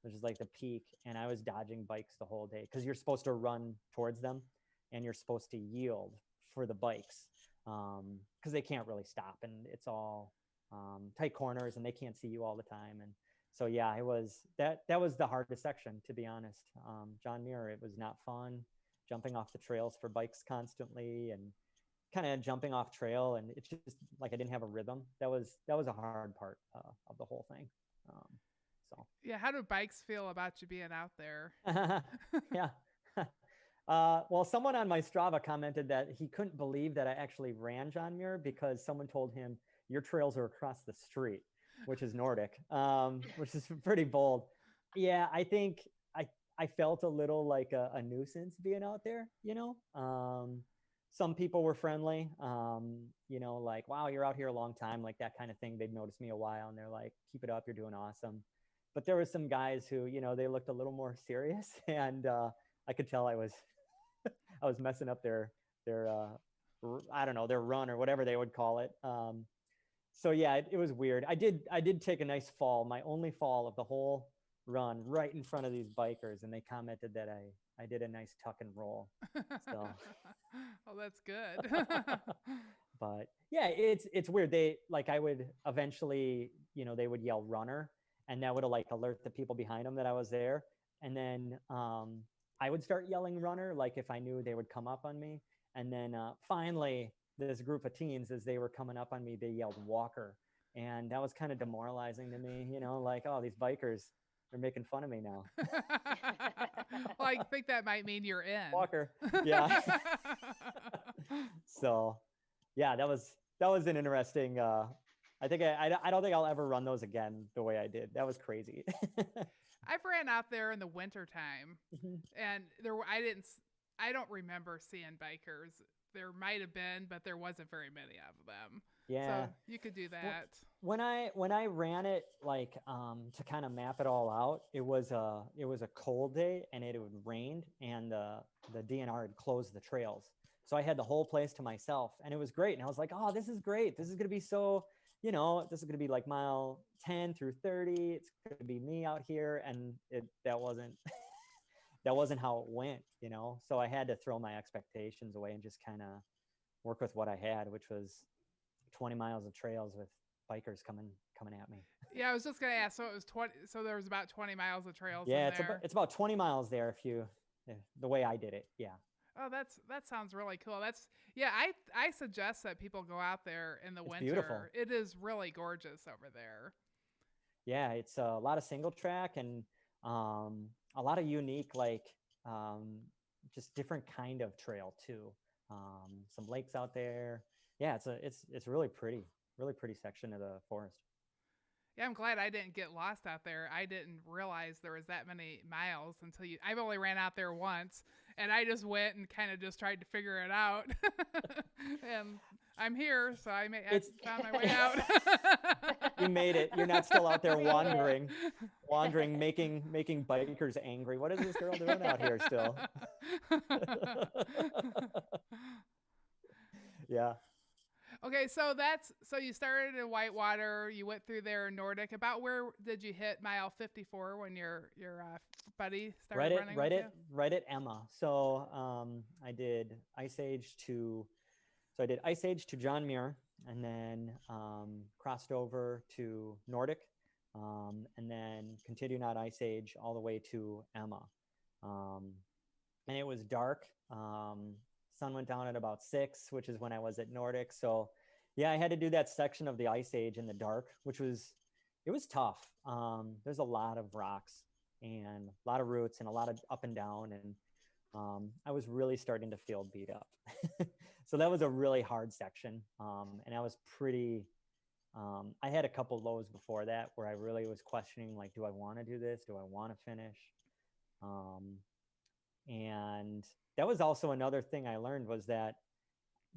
which is like the peak, and I was dodging bikes the whole day because you're supposed to run towards them, and you're supposed to yield for the bikes because they can't really stop, and it's all tight corners, and they can't see you all the time, and so yeah, it was that was the hardest section, to be honest. John Muir, it was not fun jumping off the trails for bikes constantly and kind of jumping off trail, and it's just like I didn't have a rhythm. That was a hard part of the whole thing. So Yeah, how do bikes feel about you being out there? yeah. Well, someone on my Strava commented that he couldn't believe that I actually ran John Muir because someone told him your trails are across the street, which is Nordic, which is pretty bold. Yeah, I think I felt a little like a nuisance being out there, you know. Some people were friendly, you know, like, wow, you're out here a long time, like that kind of thing. They'd noticed me a while and they're like, keep it up, you're doing awesome. But there were some guys who, you know, they looked a little more serious, and I could tell I was I was messing up their I don't know, their run or whatever they would call it. So yeah, it was weird. I did take a nice fall, my only fall of the whole run, right in front of these bikers, and they commented that I did a nice tuck and roll. So Oh, that's good. but yeah, it's weird. They like I would eventually, you know, they would yell runner, and that would like alert the people behind them that I was there. And then I would start yelling runner, like if I knew they would come up on me. And then finally, this group of teens, as they were coming up on me, they yelled walker. And that was kind of demoralizing to me, you know, like, oh, these bikers, they're making fun of me now. Well, I think that might mean you're in. Walker. Yeah. So yeah, that was an interesting I think I don't think I'll ever run those again the way I did. That was crazy. I've ran out there in the wintertime, Mhm. and I don't remember seeing bikers. There might have been, but there wasn't very many of them. Yeah. So you could do that. When I ran it, like to kind of map it all out, it was a cold day and it had rained, and the DNR had closed the trails. So I had the whole place to myself, and it was great. And I was like, oh, this is great. This is going to be so, you know, this is going to be like mile 10 through 30. It's going to be me out here. And that wasn't, that wasn't how it went, you know? So I had to throw my expectations away and just kind of work with what I had, which was 20 miles of trails with bikers coming at me. Yeah, I was just gonna ask. So it was 20. So there was about 20 miles of trails Yeah, in there. it's about 20 miles there the way I did it. Yeah. Oh, that sounds really cool. Yeah. I suggest that people go out there in the It's winter. beautiful. It is really gorgeous over there. Yeah, it's a lot of single track and a lot of unique, like um, just different kind of trail too. Some lakes out there. Yeah, it's really pretty section of the forest. Yeah, I'm glad I didn't get lost out there. I didn't realize there was that many miles until you. I've only ran out there once, and I just went and kind of just tried to figure it out. And I'm here, so I found my way out. You made it. You're not still out there wandering, making bikers angry. What is this girl doing out here still? Yeah. Okay, so you started in Whitewater. You went through there in Nordic. About where did you hit mile 54 when your buddy started running with you? Right at Emma. So I did Ice Age to John Muir, and then crossed over to Nordic, and then continued on Ice Age all the way to Emma. And it was dark. Sun went down at about 6, which is when I was at Nordic. So yeah, I had to do that section of the Ice Age in the dark, which was tough. There's a lot of rocks and a lot of roots and a lot of up and down. And I was really starting to feel beat up. So that was a really hard section. And I was pretty, I had a couple lows before that where I really was questioning, like, do I want to do this? Do I want to finish? And that was also another thing I learned, was that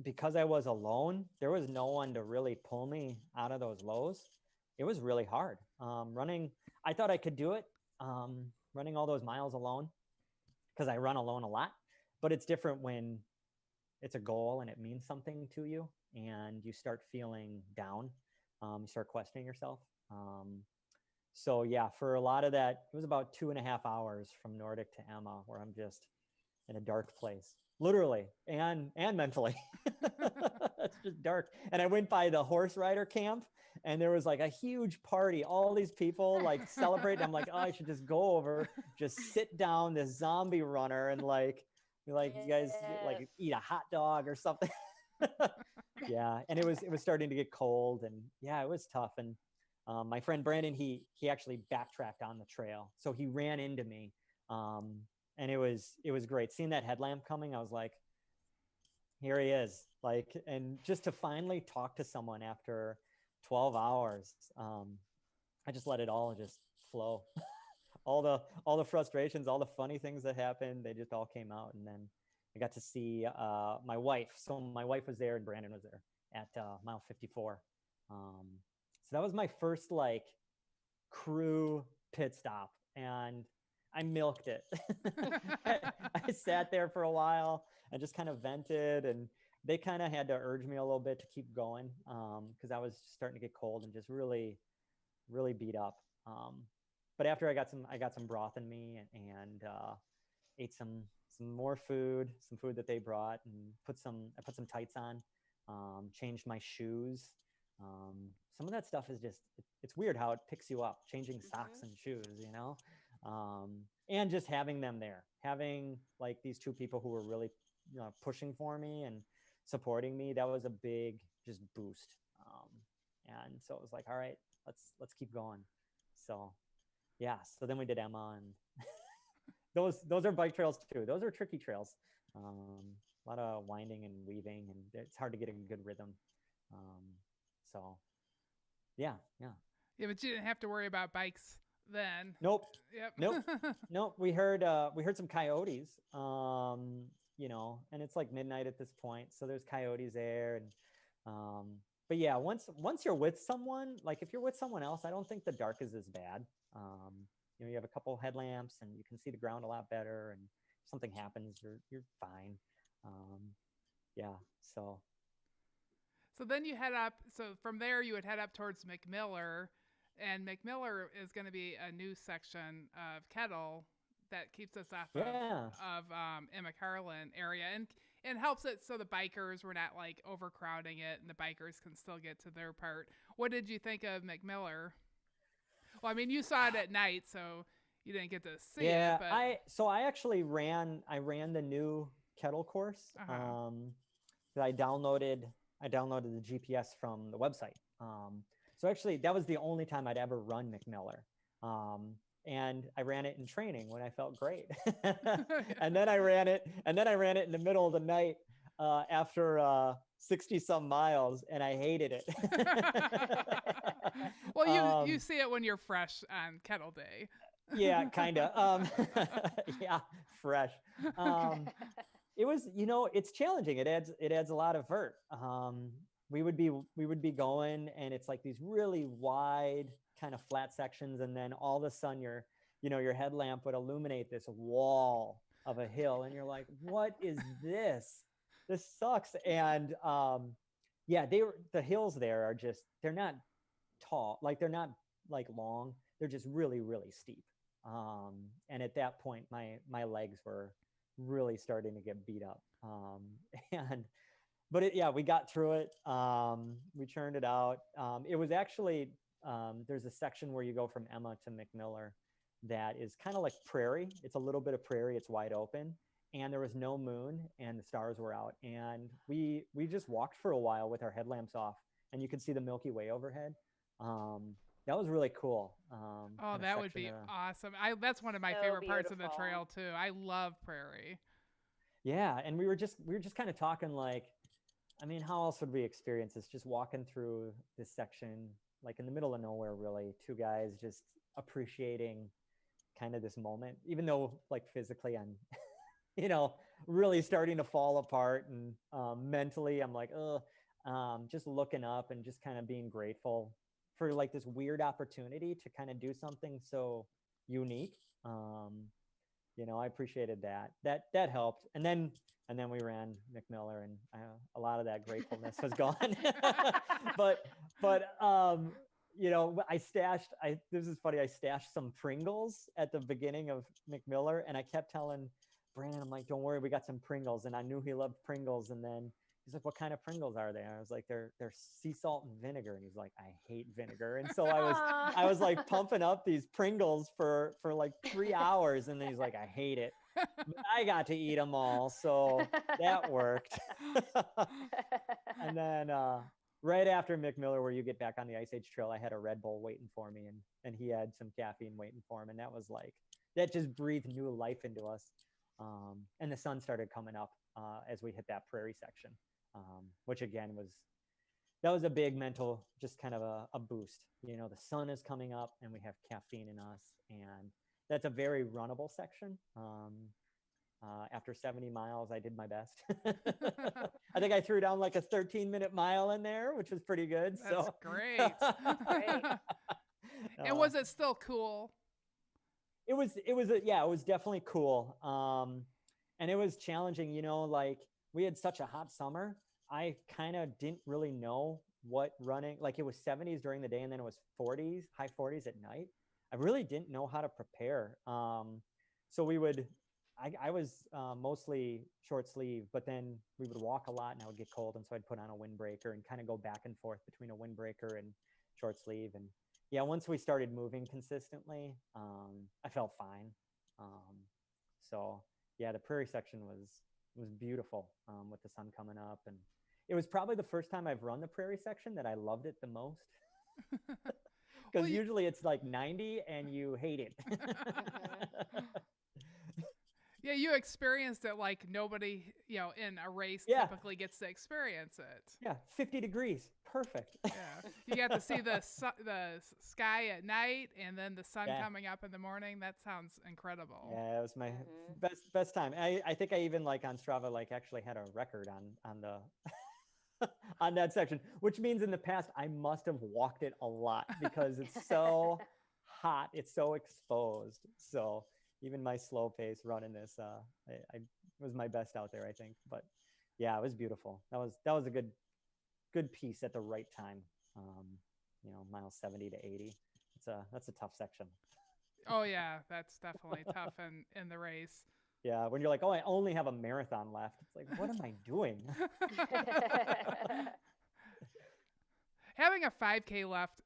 because I was alone, there was no one to really pull me out of those lows. It was really hard. Running, I thought I could do it, running all those miles alone, because I run alone a lot, but it's different when it's a goal and it means something to you and you start feeling down. You start questioning yourself. So yeah, for a lot of that, it was about 2.5 hours from Nordic to Emma, where I'm just in a dark place, literally and mentally. It's just dark. And I went by the horse rider camp, and there was like a huge party, all these people like celebrating. I'm like, oh, I should just go over, just sit down this zombie runner and like you guys like eat a hot dog or something. Yeah. And it was starting to get cold, and yeah, it was tough. And my friend Brandon, he actually backtracked on the trail, so he ran into me And it was great seeing that headlamp coming. I was like, here he is. Like, and just to finally talk to someone after 12 hours, I just let it all just flow. all the frustrations, all the funny things that happened, they just all came out. And then I got to see my wife. So my wife was there and Brandon was there at mile 54. So that was my first like crew pit stop, and I milked it. I sat there for a while and just kind of vented, and they kind of had to urge me a little bit to keep going because I was starting to get cold and just really, really beat up. But after I got some broth in me and ate some more food, some food that they brought, and I put some tights on, changed my shoes. Some of that stuff is just, it's weird how it picks you up, changing socks and shoes, you know? And just having them there, having like these two people who were really, you know, pushing for me and supporting me, that was a big just boost. And so it was like, all right, let's keep going. So yeah, so then we did Emma, and those are bike trails too. Those are tricky trails. A lot of winding and weaving, and it's hard to get a good rhythm. So yeah. Yeah, but you didn't have to worry about bikes then. Nope. Yep. Nope. We heard some coyotes. You know, and it's like midnight at this point, so there's coyotes there, and but yeah, once you're with someone, like if you're with someone else, I don't think the dark is as bad. You know, you have a couple headlamps and you can see the ground a lot better, and if something happens, you're fine. Yeah, so then you head up. So from there, you would head up towards McMiller, and McMiller is going to be a new section of Kettle that keeps us off of Emma Carlin area, and helps it so the bikers were not like overcrowding it, and the bikers can still get to their part. What did you think of McMiller? Well, I mean, you saw it at night, so you didn't get to see it. But I actually ran the new Kettle course. That I downloaded the GPS from the website. So actually, that was the only time I'd ever run McMiller. And I ran it in training when I felt great. and then I ran it in the middle of the night after 60 some miles, and I hated it. Well, you see it when you're fresh on Kettle Day. Yeah, kind of. Yeah, fresh. It was, you know, it's challenging. It adds a lot of vert. We would be going, and it's like these really wide kind of flat sections, and then all of a sudden your headlamp would illuminate this wall of a hill, and you're like, what is this? This sucks. And yeah, the hills there are just, they're not tall, like they're not like long, they're just really, really steep. And at that point my legs were really starting to get beat up. But we got through it. We churned it out. It was actually, there's a section where you go from Emma to McMiller that is kind of like prairie. It's a little bit of prairie. It's wide open, and there was no moon, and the stars were out. And we just walked for a while with our headlamps off, and you could see the Milky Way overhead. That was really cool. That would be awesome. That's one of my favorite parts of the trail too. I love prairie. Yeah, and we were just kind of talking like, I mean, how else would we experience this? Just walking through this section, like in the middle of nowhere, really, two guys just appreciating kind of this moment, even though like physically I'm, you know, really starting to fall apart, and mentally I'm like, just looking up and just kind of being grateful for like this weird opportunity to kind of do something so unique. You know, I appreciated that helped. And then we ran McMiller, and a lot of that gratefulness was gone. but you know, this is funny. I stashed some Pringles at the beginning of McMiller, and I kept telling Brandon, I'm like, don't worry, we got some Pringles. And I knew he loved Pringles. And then he's like, what kind of Pringles are they? And I was like, they're sea salt and vinegar. And he's like, I hate vinegar. And so I was like pumping up these Pringles for like 3 hours. And then he's like, I hate it. But I got to eat them all. So that worked. And then right after McMiller, where you get back on the Ice Age Trail, I had a Red Bull waiting for me, and he had some caffeine waiting for him. And that was like that just breathed new life into us. And the sun started coming up as we hit that prairie section, which again that was a big mental, just kind of a boost. You know, the sun is coming up and we have caffeine in us, and that's a very runnable section. After 70 miles, I did my best. I think I threw down like a 13-minute mile in there, which was pretty good. That's great. Great. And was it still cool? It was definitely cool. And it was challenging, you know, like we had such a hot summer. I kind of didn't really know what running, like it was 70s during the day and then it was 40s, high 40s at night. I really didn't know how to prepare. So I was mostly short sleeve, but then we would walk a lot and I would get cold. And so I'd put on a windbreaker and kind of go back and forth between a windbreaker and short sleeve. And yeah, once we started moving consistently, I felt fine. So yeah, the prairie section was beautiful with the sun coming up. And it was probably the first time I've run the prairie section that I loved it the most. Because usually it's like 90 and you hate it. Yeah, you experienced it like nobody, you know, in a race typically gets to experience it. Yeah, 50 degrees. Perfect. Yeah. You got to see the sky at night and then the sun coming up in the morning. That sounds incredible. Yeah, it was my best time. I think I even like on Strava like actually had a record on the on that section, which means in the past I must have walked it a lot because it's so hot, it's so exposed. So even my slow pace running this, I was my best out there, I think. But yeah, it was beautiful. That was a good piece at the right time. You know, miles 70 to 80. That's a tough section. Oh yeah, that's definitely tough in the race. Yeah, when you're like, oh, I only have a marathon left. It's like, what am I doing? Having a 5K left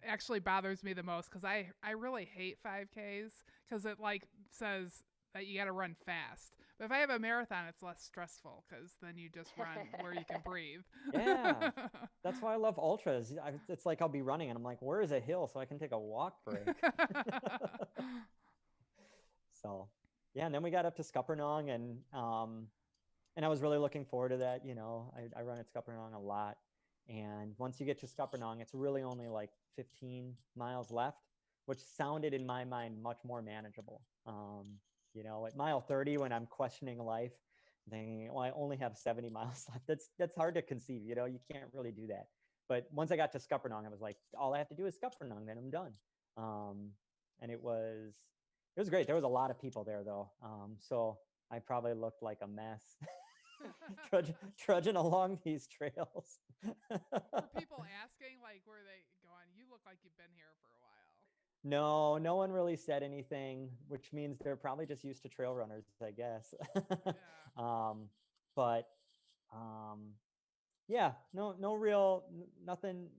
actually bothers me the most because I really hate 5Ks because it like says that you got to run fast. But if I have a marathon, it's less stressful because then you just run where you can breathe. Yeah, that's why I love ultras. It's like I'll be running and I'm like, where is a hill so I can take a walk break? So yeah, and then we got up to Scuppernong and I was really looking forward to that. You know, I run at Scuppernong a lot. And once you get to Scuppernong, it's really only like 15 miles left, which sounded in my mind much more manageable. You know, at mile 30, when I'm questioning life, thinking, well, I only have 70 miles left. That's hard to conceive. You know, you can't really do that. But once I got to Scuppernong, I was like, all I have to do is Scuppernong, then I'm done. And it was great. There was a lot of people there though. So I probably looked like a mess. trudging along these trails. Were people asking, like, where they going? You look like you've been here for a No while. one really said anything, which means they're probably just used to trail runners, I guess. Yeah. But yeah, nothing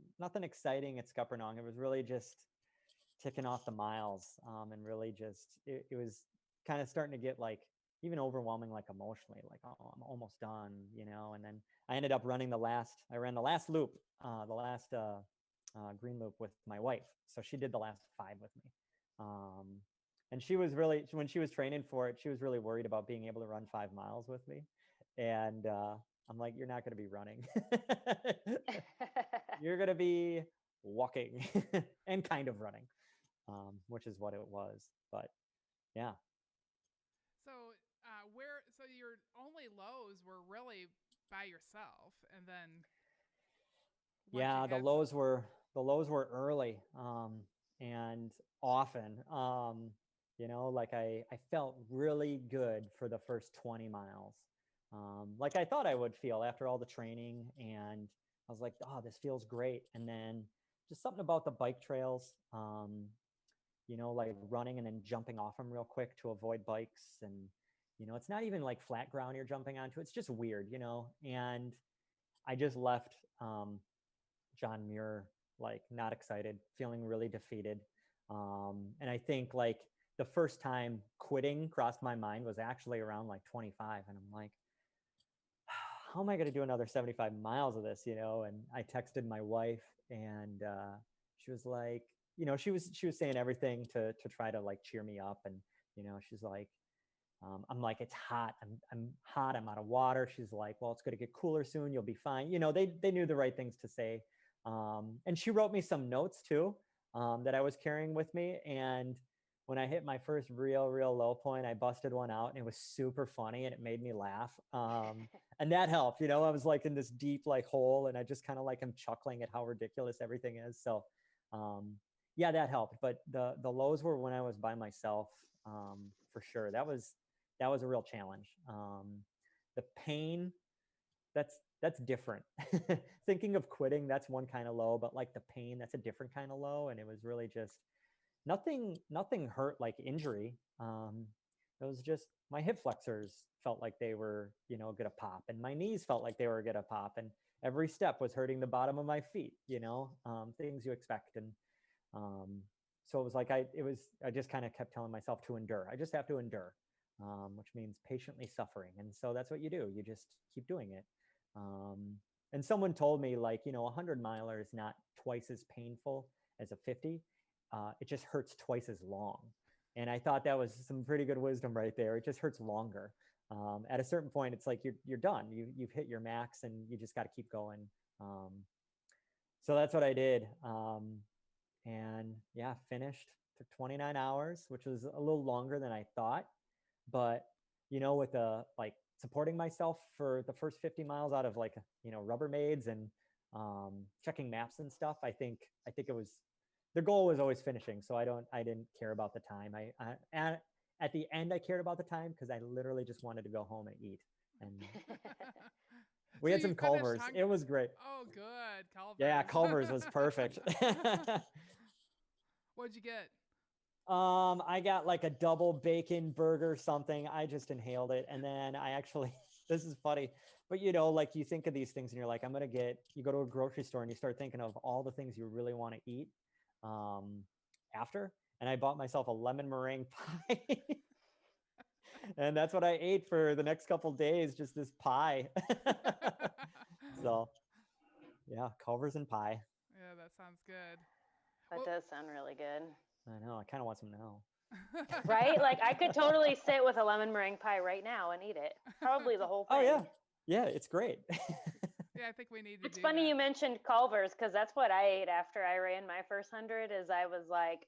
exciting at Scuppernong. It was really just ticking off the miles, and really just it was kind of starting to get like even overwhelming, like emotionally, like, oh, I'm almost done, you know. And then I ended up running I ran the last loop, the last green loop with my wife. So she did the last 5 with me. And she was really, when she was training for it, she was really worried about being able to run 5 miles with me. And I'm like, you're not going to be running. You're going to be walking and kind of running, which is what it was. But yeah. So your only lows were really by yourself, and then yeah, the lows were early, and often, you know, like I felt really good for the first 20 miles, like I thought I would feel after all the training, and I was like, oh, this feels great. And then just something about the bike trails, you know, like running and then jumping off them real quick to avoid bikes. And, you know, it's not even like flat ground you're jumping onto. It's just weird, you know. And I just left John Muir like not excited, feeling really defeated. And I think like the first time quitting crossed my mind was actually around like 25. And I'm like, how am I going to do another 75 miles of this, you know? And I texted my wife, and she was like, you know, she was saying everything to try to like cheer me up. And, She's like, I'm like, it's hot. I'm hot. I'm out of water. She's like, well, it's going to get cooler soon. You'll be fine. They knew the right things to say. And she wrote me some notes too, that I was carrying with me. And when I hit my first real low point, I busted one out and it was super funny and it made me laugh. And that helped, I was like in this deep like hole and I just kind of like am chuckling at how ridiculous everything is. So yeah, that helped. But the lows were when I was by myself, for sure. That was a real challenge. The pain, that's different. Thinking of quitting, that's one kind of low, but like the pain, that's a different kind of low. And it was really just nothing hurt like injury. It was just my hip flexors felt like they were, gonna pop, and my knees felt like they were gonna pop, and every step was hurting the bottom of my feet, things you expect. And so it was like I just kind of kept telling myself to endure. I just have to endure, which means patiently suffering. And so that's what you do. You just keep doing it. And someone told me, like, a 100-miler is not twice as painful as a 50. It just hurts twice as long. And I thought that was some pretty good wisdom right there. It just hurts longer. At a certain point, it's like you're done. You've hit your max and you just got to keep going. So that's what I did. And yeah, finished. Took 29 hours, which was a little longer than I thought. But, with like supporting myself for the first 50 miles out of like, Rubbermaids and checking maps and stuff, I think it was, the goal was always finishing. So I didn't care about the time. At the end, I cared about the time because I literally just wanted to go home and eat. And we had some Culvers. It was great. Oh, good. Culvers. Yeah, Culvers was perfect. What'd you get? I got like a double bacon burger something. I just inhaled it. And then I actually, this is funny, but like you think of these things and you're like, you go to a grocery store and you start thinking of all the things you really want to eat after. And I bought myself a lemon meringue pie. And that's what I ate for the next couple days, just this pie. So yeah, Culver's and pie. Yeah, that sounds good. That does sound really good. I know. I kind of want some now. Right? Like I could totally sit with a lemon meringue pie right now and eat it. Probably the whole thing. Oh yeah. Yeah, it's great. Yeah, I think we need to It's funny you mentioned Culver's because that's what I ate after I ran my first 100 is I was like,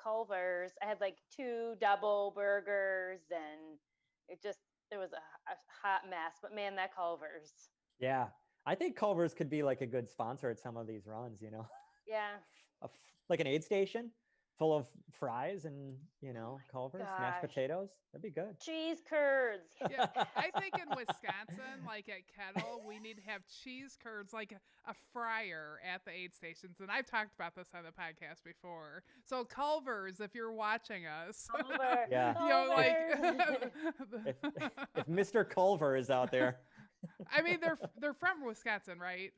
Culver's. I had like 2 double burgers and it was a hot mess. But man, that Culver's. Yeah. I think Culver's could be like a good sponsor at some of these runs, Yeah. Like an aid station full of fries and, Culver's, mashed potatoes. That'd be good. Cheese curds. Yeah, I think in Wisconsin, like at Kettle, we need to have cheese curds, like a fryer at the aid stations. And I've talked about this on the podcast before. So Culver's, if you're watching us. Culver. Yeah. If Mr. Culver is out there. I mean, they're from Wisconsin, right?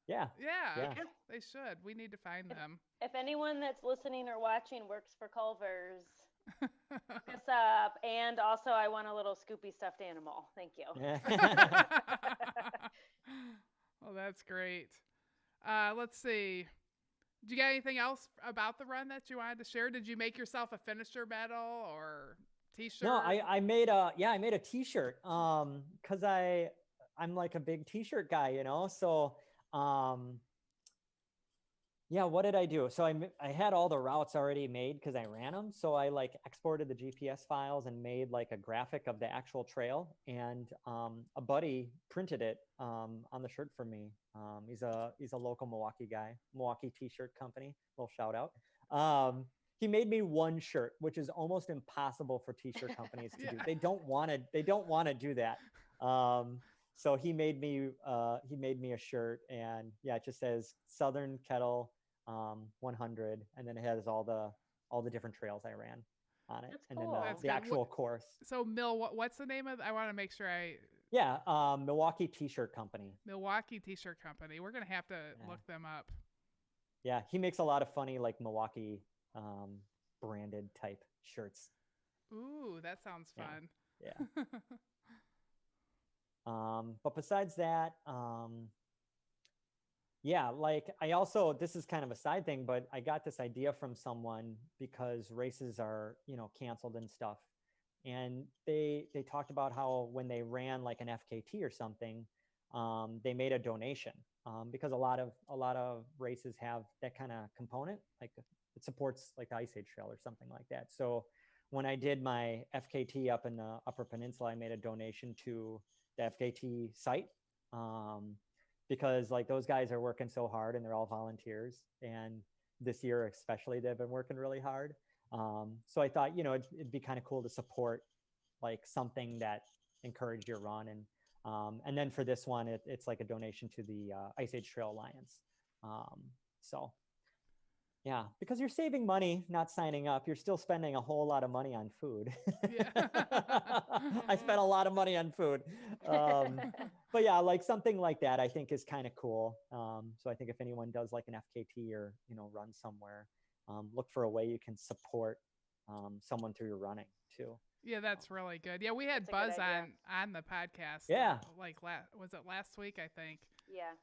Yeah. Yeah. They should. We need to find them. If anyone that's listening or watching works for Culver's, look us up. And also, I want a little Scoopy stuffed animal. Thank you. Well, that's great. Let's see. Did you get anything else about the run that you wanted to share? Did you make yourself a finisher medal or t-shirt? No, I made a t-shirt because I'm like a big t-shirt guy, so yeah, what did I do? So I had all the routes already made because I ran them. So I like exported the GPS files and made like a graphic of the actual trail. And a buddy printed it on the shirt for me. He's a local Milwaukee guy, Milwaukee T-shirt company. Little shout out. He made me one shirt, which is almost impossible for T-shirt companies to do. They don't want to do that. So he made me a shirt, and yeah, it just says Southern Kettle 100, and then it has all the different trails I ran on it. That's and cool. then the actual course. So what's the name of I want to make sure Milwaukee T-shirt company. Milwaukee T-shirt company. We're gonna have to look them up. Yeah, he makes a lot of funny like Milwaukee branded type shirts. Ooh, that sounds fun. Yeah. But besides that, yeah, like I also, this is kind of a side thing, but I got this idea from someone because races are, canceled and stuff and they talked about how when they ran like an FKT or something, they made a donation, because a lot of races have that kind of component, like it supports like the Ice Age Trail or something like that. So when I did my FKT up in the Upper Peninsula, I made a donation to the FKT site, um, because like those guys are working so hard and they're all volunteers. And this year especially, they've been working really hard. So I thought, it'd be kind of cool to support like something that encouraged your run. And then for this one, it's like a donation to the Ice Age Trail Alliance. So yeah, because you're saving money not signing up, you're still spending a whole lot of money on food. Yeah. I spent a lot of money on food. But yeah, like something like that I think is kind of cool. So I think if anyone does like an FKT or, run somewhere, look for a way you can support someone through your running too. Yeah, that's really good. Yeah, we had That's a good Buzz idea. on the podcast. Yeah. Like was it last week? I think. Yeah.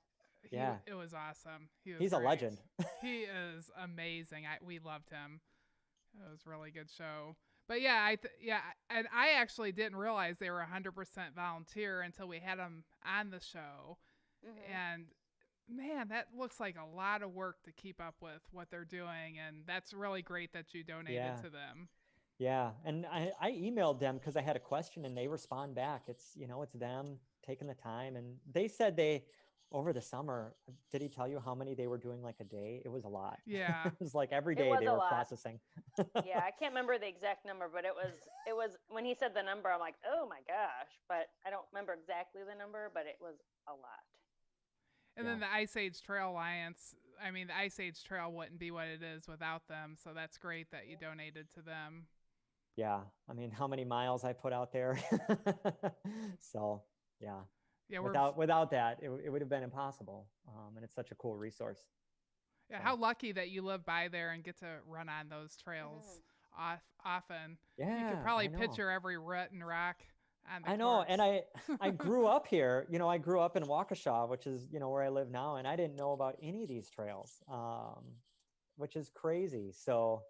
Yeah. It was awesome. He's great. a legend. He is amazing. We loved him. It was a really good show. But yeah, and I actually didn't realize they were 100% volunteer until we had them on the show. Mhm. And man, that looks like a lot of work to keep up with what they're doing, and that's really great that you donated Yeah. to them. Yeah, and I emailed them because I had a question, and they respond back. It's it's them taking the time, and they said they over the summer. Did he tell you how many they were doing like a day? It was a lot. Yeah. It was like every It day was they a were lot. processing. Yeah, I can't remember the exact number, but it was when he said the number, I'm like, oh my gosh, but I don't remember exactly the number, but it was a lot. And then the Ice Age Trail Alliance, I mean, the Ice Age Trail wouldn't be what it is without them, so that's great that you donated to them. Yeah, I mean, how many miles I put out there. So yeah, Yeah, without that, it would have been impossible. And it's such a cool resource. Yeah, So. how lucky that you live by there and get to run on those trails often. Yeah, You could probably I know. picture every rut and rock on the I know, course. and I grew up here. I grew up in Waukesha, which is where I live now, and I didn't know about any of these trails, which is crazy. So,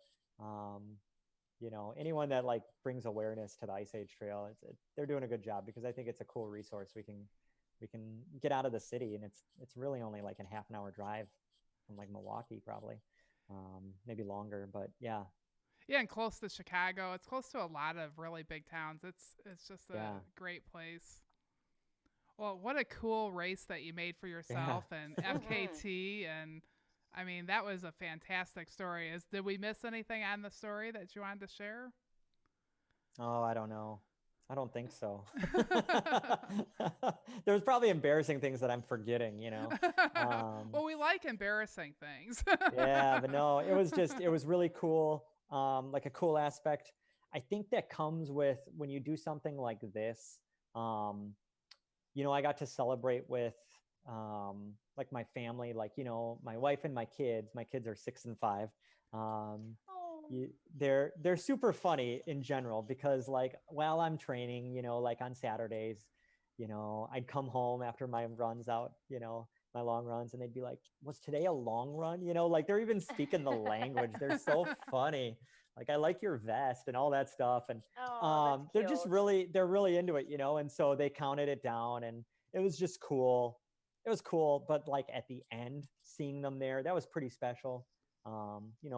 anyone that like brings awareness to the Ice Age Trail, they're doing a good job, because I think it's a cool resource. We can get out of the city, and it's really only like a half an hour drive from like Milwaukee, probably, maybe longer, but yeah. Yeah, and close to Chicago. It's close to a lot of really big towns. It's just a great place. Well, what a cool race that you made for yourself and FKT, and I mean, that was a fantastic story. Did we miss anything on the story that you wanted to share? Oh, I don't know. I don't think so. There's probably embarrassing things that I'm forgetting, Well, we like embarrassing things. Yeah, but no, it was really cool. Like a cool aspect, I think, that comes with when you do something like this. I got to celebrate with like my family, like, my wife and my kids. My kids are 6 and 5. They're super funny in general, because like while I'm training, like on Saturdays, I'd come home after my runs out, my long runs, and they'd be like, was today a long run? Like they're even speaking the language. They're so funny. Like, I like your vest and all that stuff. And they're just they're really into it, and so they counted it down, and it was just cool. It was cool. But like at the end, seeing them there, that was pretty special.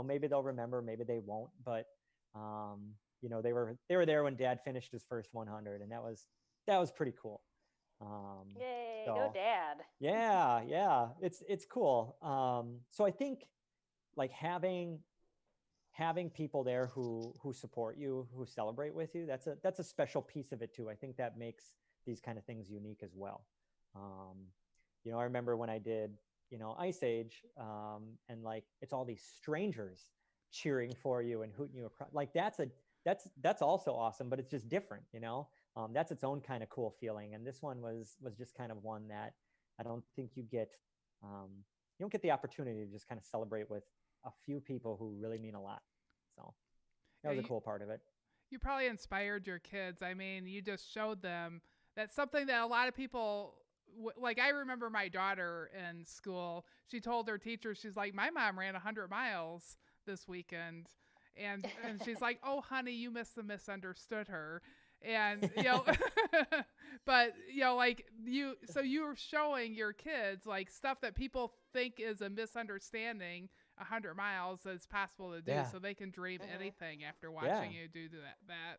Maybe they'll remember, maybe they won't, but they were there when Dad finished his first 100, and that was pretty cool. Yay, so, go Dad. Yeah, it's cool. So I think like having people there who support you, who celebrate with you, that's a special piece of it too. I think that makes these kind of things unique as well. I remember when I did Ice Age, and like it's all these strangers cheering for you and hooting you across. Like that's also awesome, but it's just different. That's its own kind of cool feeling. And this one was just kind of one that I don't think you don't get the opportunity to just kind of celebrate with a few people who really mean a lot. So that was a cool part of it. You probably inspired your kids. I mean, you just showed them that's something that a lot of people, like I remember my daughter in school, she told her teacher, she's like, my mom ran 100 miles this weekend. And she's like, "Oh, honey, you must have misunderstood her." And but like so you're showing your kids like stuff that people think is a misunderstanding 100 miles is possible to do, Yeah. so they can dream anything after Yeah. watching you do that.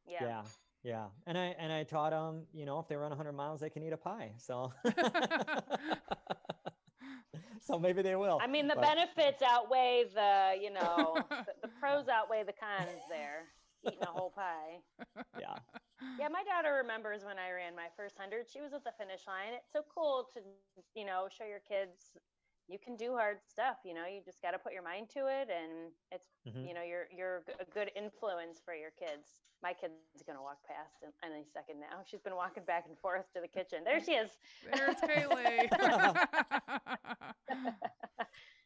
Yeah. Yeah. And I taught them, if they run 100 miles, they can eat a pie. So so maybe they will. I mean, the but- benefits outweigh the pros outweigh the cons there. Eating a whole pie. Yeah. Yeah, my daughter remembers when I ran my first 100. She was at the finish line. It's so cool to, show your kids you can do hard stuff. You just got to put your mind to it, and it's, you're a good influence for your kids. My kid's gonna walk past in any second now. She's been walking back and forth to the kitchen. There she is. There's Kaylee.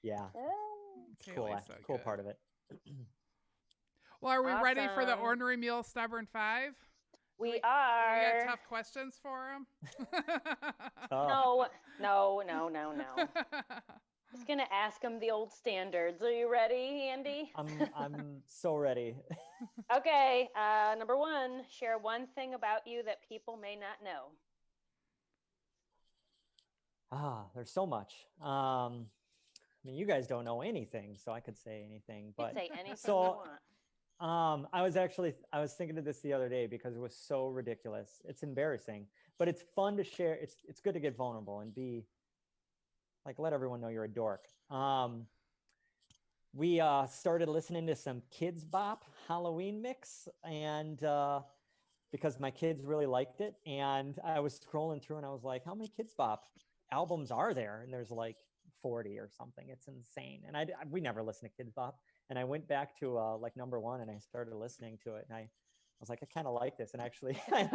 Yeah. Kaylee's Cool. so Cool good. part of it. Well, are we ready for the Awesome. Ornery Mule Stubborn 5? We We are. got tough questions for him. Oh. No. Just gonna ask him the old standards. Are you ready, Andy? I'm so ready. Okay. Number 1, share one thing about you that people may not know. There's so much. I mean, you guys don't know anything, so I could say anything. You But can say anything so, you want. I was thinking of this the other day because it was so ridiculous. It's embarrassing, but it's fun to share. It's good to get vulnerable and be like, let everyone know you're a dork. We started listening to some Kids Bop Halloween mix, and because my kids really liked it, and I was scrolling through and I was like, how many Kids Bop albums are there? And there's like 40 or something. It's insane. And we never listened to Kids Bop. And I went back to like number 1 and I started listening to it. And I was like, I kind of like this. And actually I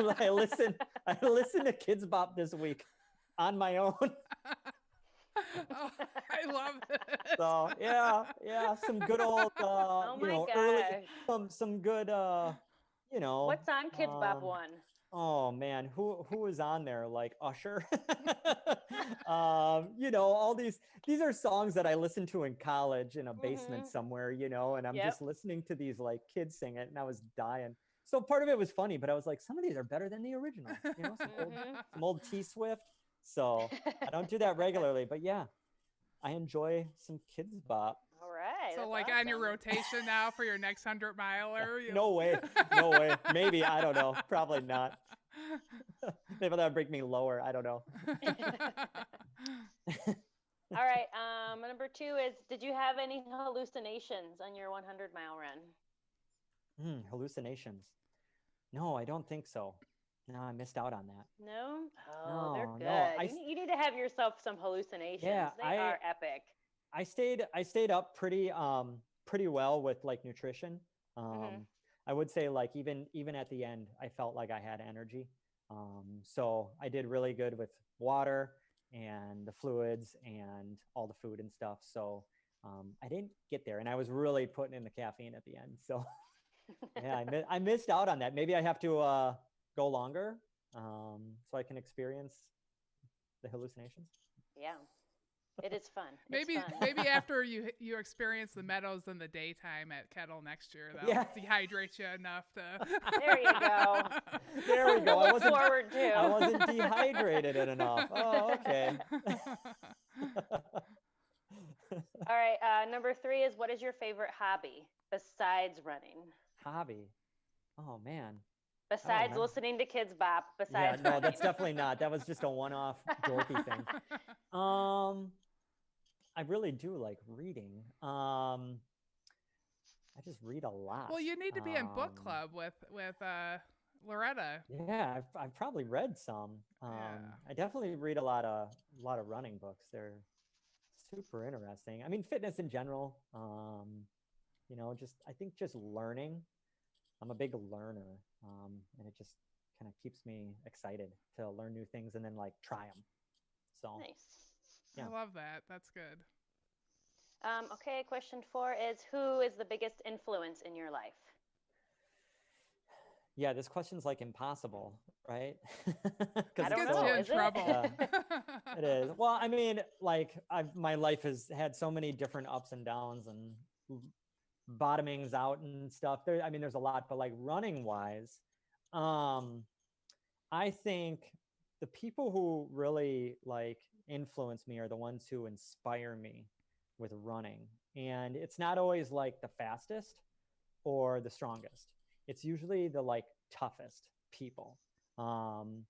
listened to Kids Bop this week on my own. Oh, I love it. So yeah, some good old Oh my gosh. early some good What song Kids Bop won? Oh man, who was on there? Like Usher. All these are songs that I listened to in college in a basement somewhere, and I'm just listening to these like kids sing it, and I was dying. So part of it was funny, but I was like, some of these are better than the original. Some old T Swift. So I don't do that regularly, but yeah, I enjoy some Kids Bop. All right. So that's like on your awesome. rotation now for your next 100 miler. No way. Maybe, I don't know. Probably not. Maybe that'll bring me lower. I don't know. All right. Number 2 is, did you have any hallucinations on your 100-mile run? Hallucinations. No, I don't think so. No, I missed out on that. No? Oh, they're good. No, You need to have yourself some hallucinations. Yeah, they are epic. I stayed up pretty well with like nutrition. I would say like even at the end, I felt like I had energy. So I did really good with water and the fluids and all the food and stuff. So I didn't get there, and I was really putting in the caffeine at the end. So yeah, I missed out on that. Maybe I have to go longer so I can experience the hallucinations. Yeah. It is fun. Maybe It's fun. maybe after you experience the meadows in the daytime at Kettle next year, that'll dehydrate you enough to. There you go. There we go. I wasn't dehydrated enough. Oh, okay. All right. Number 3 is, what is your favorite hobby besides running? Hobby. Oh man. Besides listening to Kids Bop. Besides. No, that's definitely not. That was just a one-off dorky thing. I really do like reading. I just read a lot. Well, you need to be in book club with Loretta. Yeah, I've probably read some. I definitely read a lot of running books. They're super interesting. I mean, fitness in general. I think just learning. I'm a big learner, and it just kind of keeps me excited to learn new things and then like try them. So Nice. Yeah. I love that. That's good. Okay, question 4 is, who is the biggest influence in your life? Yeah, this question's like impossible, right? I don't Gets know. you in Is it? trouble. It is. Well, I mean, like my life has had so many different ups and downs and bottomings out and stuff. There, I mean, there's a lot, but like running wise, I think the people who really like influence me are the ones who inspire me with running. And it's not always like the fastest or the strongest. It's usually the like toughest people. Um,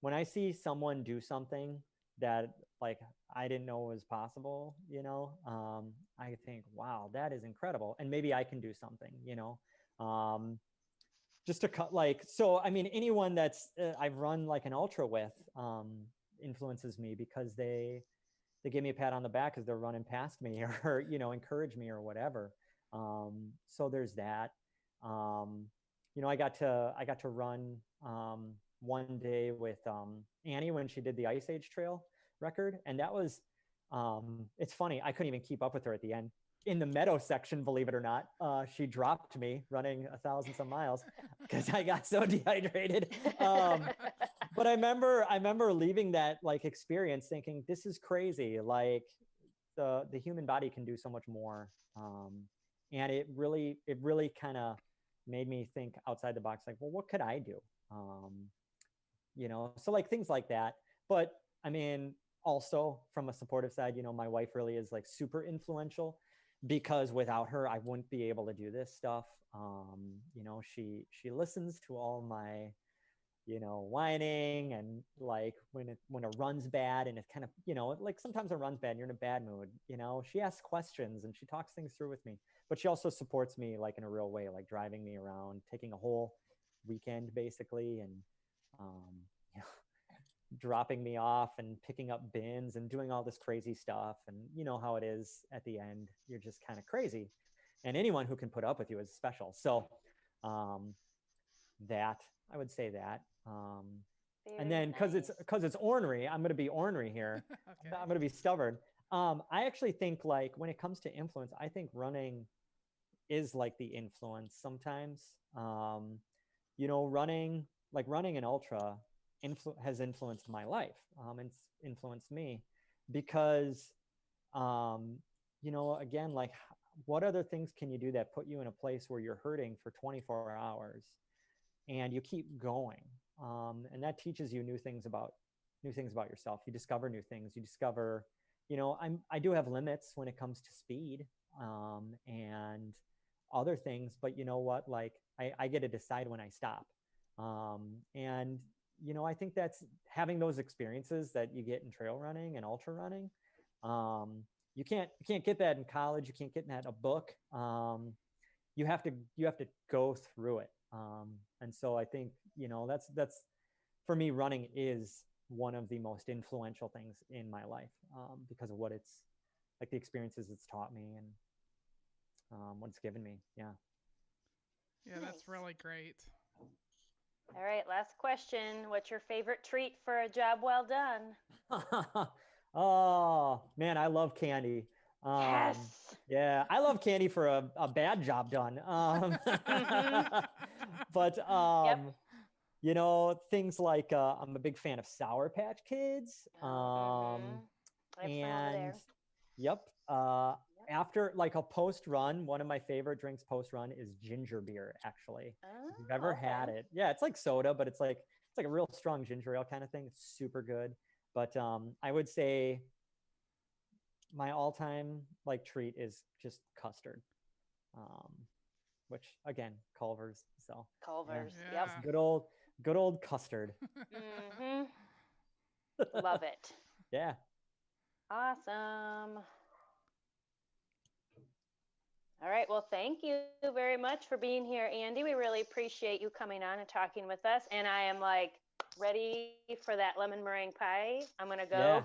when I see someone do something that like I didn't know was possible, I think, wow, that is incredible. And maybe I can do something. Just to cut like, so, I mean, anyone that's I've run like an ultra with influences me because they give me a pat on the back as they're running past me or, encourage me or whatever. So there's that. I got to run one day with Annie when she did the Ice Age Trail record. And that was, it's funny, I couldn't even keep up with her at the end. In the meadow section, believe it or not, she dropped me running 1,000 some miles because I got so dehydrated. But I remember leaving that like experience thinking, this is crazy. Like the human body can do so much more. And it really kind of made me think outside the box, like, well, what could I do? So like things like that. But I mean, also from a supportive side, my wife really is like super influential because without her, I wouldn't be able to do this stuff. She listens to all my, whining and like when a run's bad and it's kind of, like sometimes a run's bad and you're in a bad mood, she asks questions and she talks things through with me, but she also supports me like in a real way, like driving me around, taking a whole weekend basically. And, dropping me off and picking up bins and doing all this crazy stuff. And you know how it is at the end, you're just kind of crazy. And anyone who can put up with you is special. So that, I would say that. And then because it's ornery, I'm going to be ornery here. Okay. I'm going to be stubborn. I actually think like when it comes to influence, I think running is like the influence sometimes. Running an ultra has influenced my life. It's influenced me because, again, like what other things can you do that put you in a place where you're hurting for 24 hours and you keep going? And that teaches you new things about yourself. You discover new things. You discover, I do have limits when it comes to speed and other things, but you know what? Like I get to decide when I stop. And I think that's having those experiences that you get in trail running and ultra running. You can't get that in college. You can't get that in a book. You have to go through it. And so I think, that's for me, running is one of the most influential things in my life because of what it's like, the experiences it's taught me and what it's given me. Yeah. Yeah, that's really great. All right, last question. What's your favorite treat for a job well done? Oh, man, I love candy. Yes. Yeah, I love candy for a bad job done. But, things like I'm a big fan of Sour Patch Kids. I have some over there. Yep. After like a post run, one of my favorite drinks post run is ginger beer, actually. If you've ever had it. Yeah, it's like soda, but it's like a real strong ginger ale kind of thing. It's super good. But I would say my all-time like treat is just custard. Which again, Culver's. So Culver's. Yeah. Yep. Good old custard. Love it. Yeah. Awesome. All right. Well, thank you very much for being here, Andy. We really appreciate you coming on and talking with us. And I am like ready for that lemon meringue pie. I'm going to go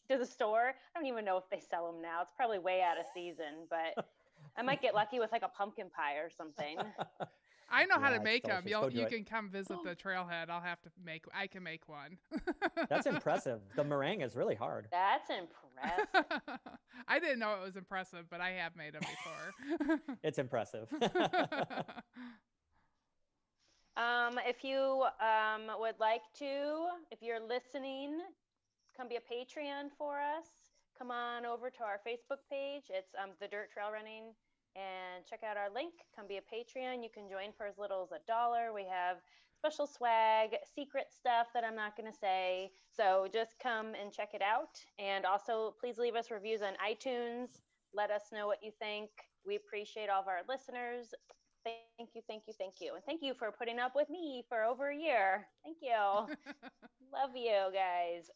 to the store. I don't even know if they sell them now. It's probably way out of season, but I might get lucky with like a pumpkin pie or something. I know how to make them. Delicious. You can come visit the trailhead. I can make one. That's impressive. The meringue is really hard. That's impressive. I didn't know it was impressive, but I have made them before. It's impressive. If you would like to, if you're listening, come be a Patreon for us. Come on over to our Facebook page. It's the Dirt Trail Running and check out our link. Come be a Patreon. You can join for as little as $1. We have special swag, secret stuff that I'm not going to say. So just come and check it out. And also, please leave us reviews on iTunes. Let us know what you think. We appreciate all of our listeners. Thank you, thank you, thank you. And thank you for putting up with me for over a year. Thank you. Love you guys.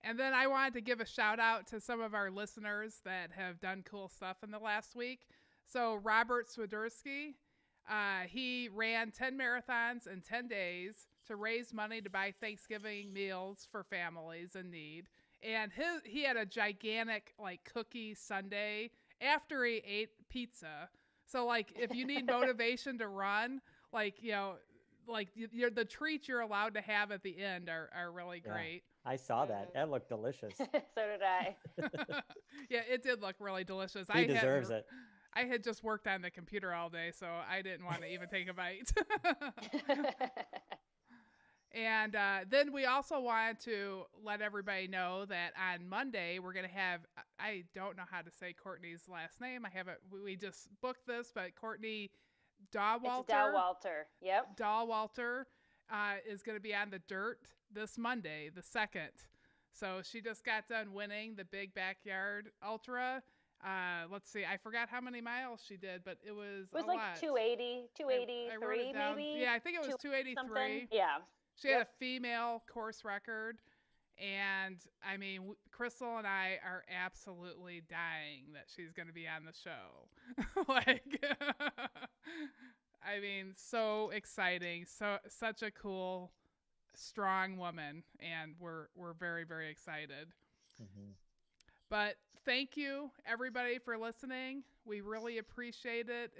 And then I wanted to give a shout out to some of our listeners that have done cool stuff in the last week. So Robert Swiderski, he ran 10 marathons in 10 days to raise money to buy Thanksgiving meals for families in need. And he had a gigantic cookie sundae after he ate pizza. So if you need motivation to run, the treats you're allowed to have at the end are really great. I saw that. That looked delicious. So did I. Yeah, it did look really delicious. He deserves it. I had just worked on the computer all day, so I didn't want to even take a bite. And then we also wanted to let everybody know that on Monday we're going to have, I don't know how to say Courtney's last name. We just booked this, but Courtney Dawalter. It's Dawalter. Yep. Dawalter is going to be on the dirt this Monday, the 2nd. So she just got done winning the Big Backyard Ultra. Let's see. I forgot how many miles she did, but it was a like lot. 280, 283 I wrote it down. maybe. Yeah, I think it was 283. Something. Yeah. She had a female course record. And I mean, Crystal and I are absolutely dying that she's going to be on the show. I mean, so exciting. Such a cool, strong woman. And we're very, very excited. Mm-hmm. But thank you, everybody, for listening. We really appreciate it.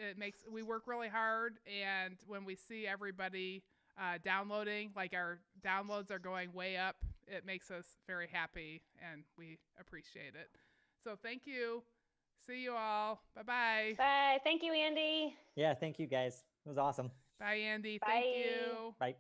We work really hard, and when we see everybody downloading, our downloads are going way up, it makes us very happy, and we appreciate it. So thank you. See you all. Bye-bye. Bye. Thank you, Andy. Yeah, thank you, guys. It was awesome. Bye, Andy. Bye. Thank you. Bye.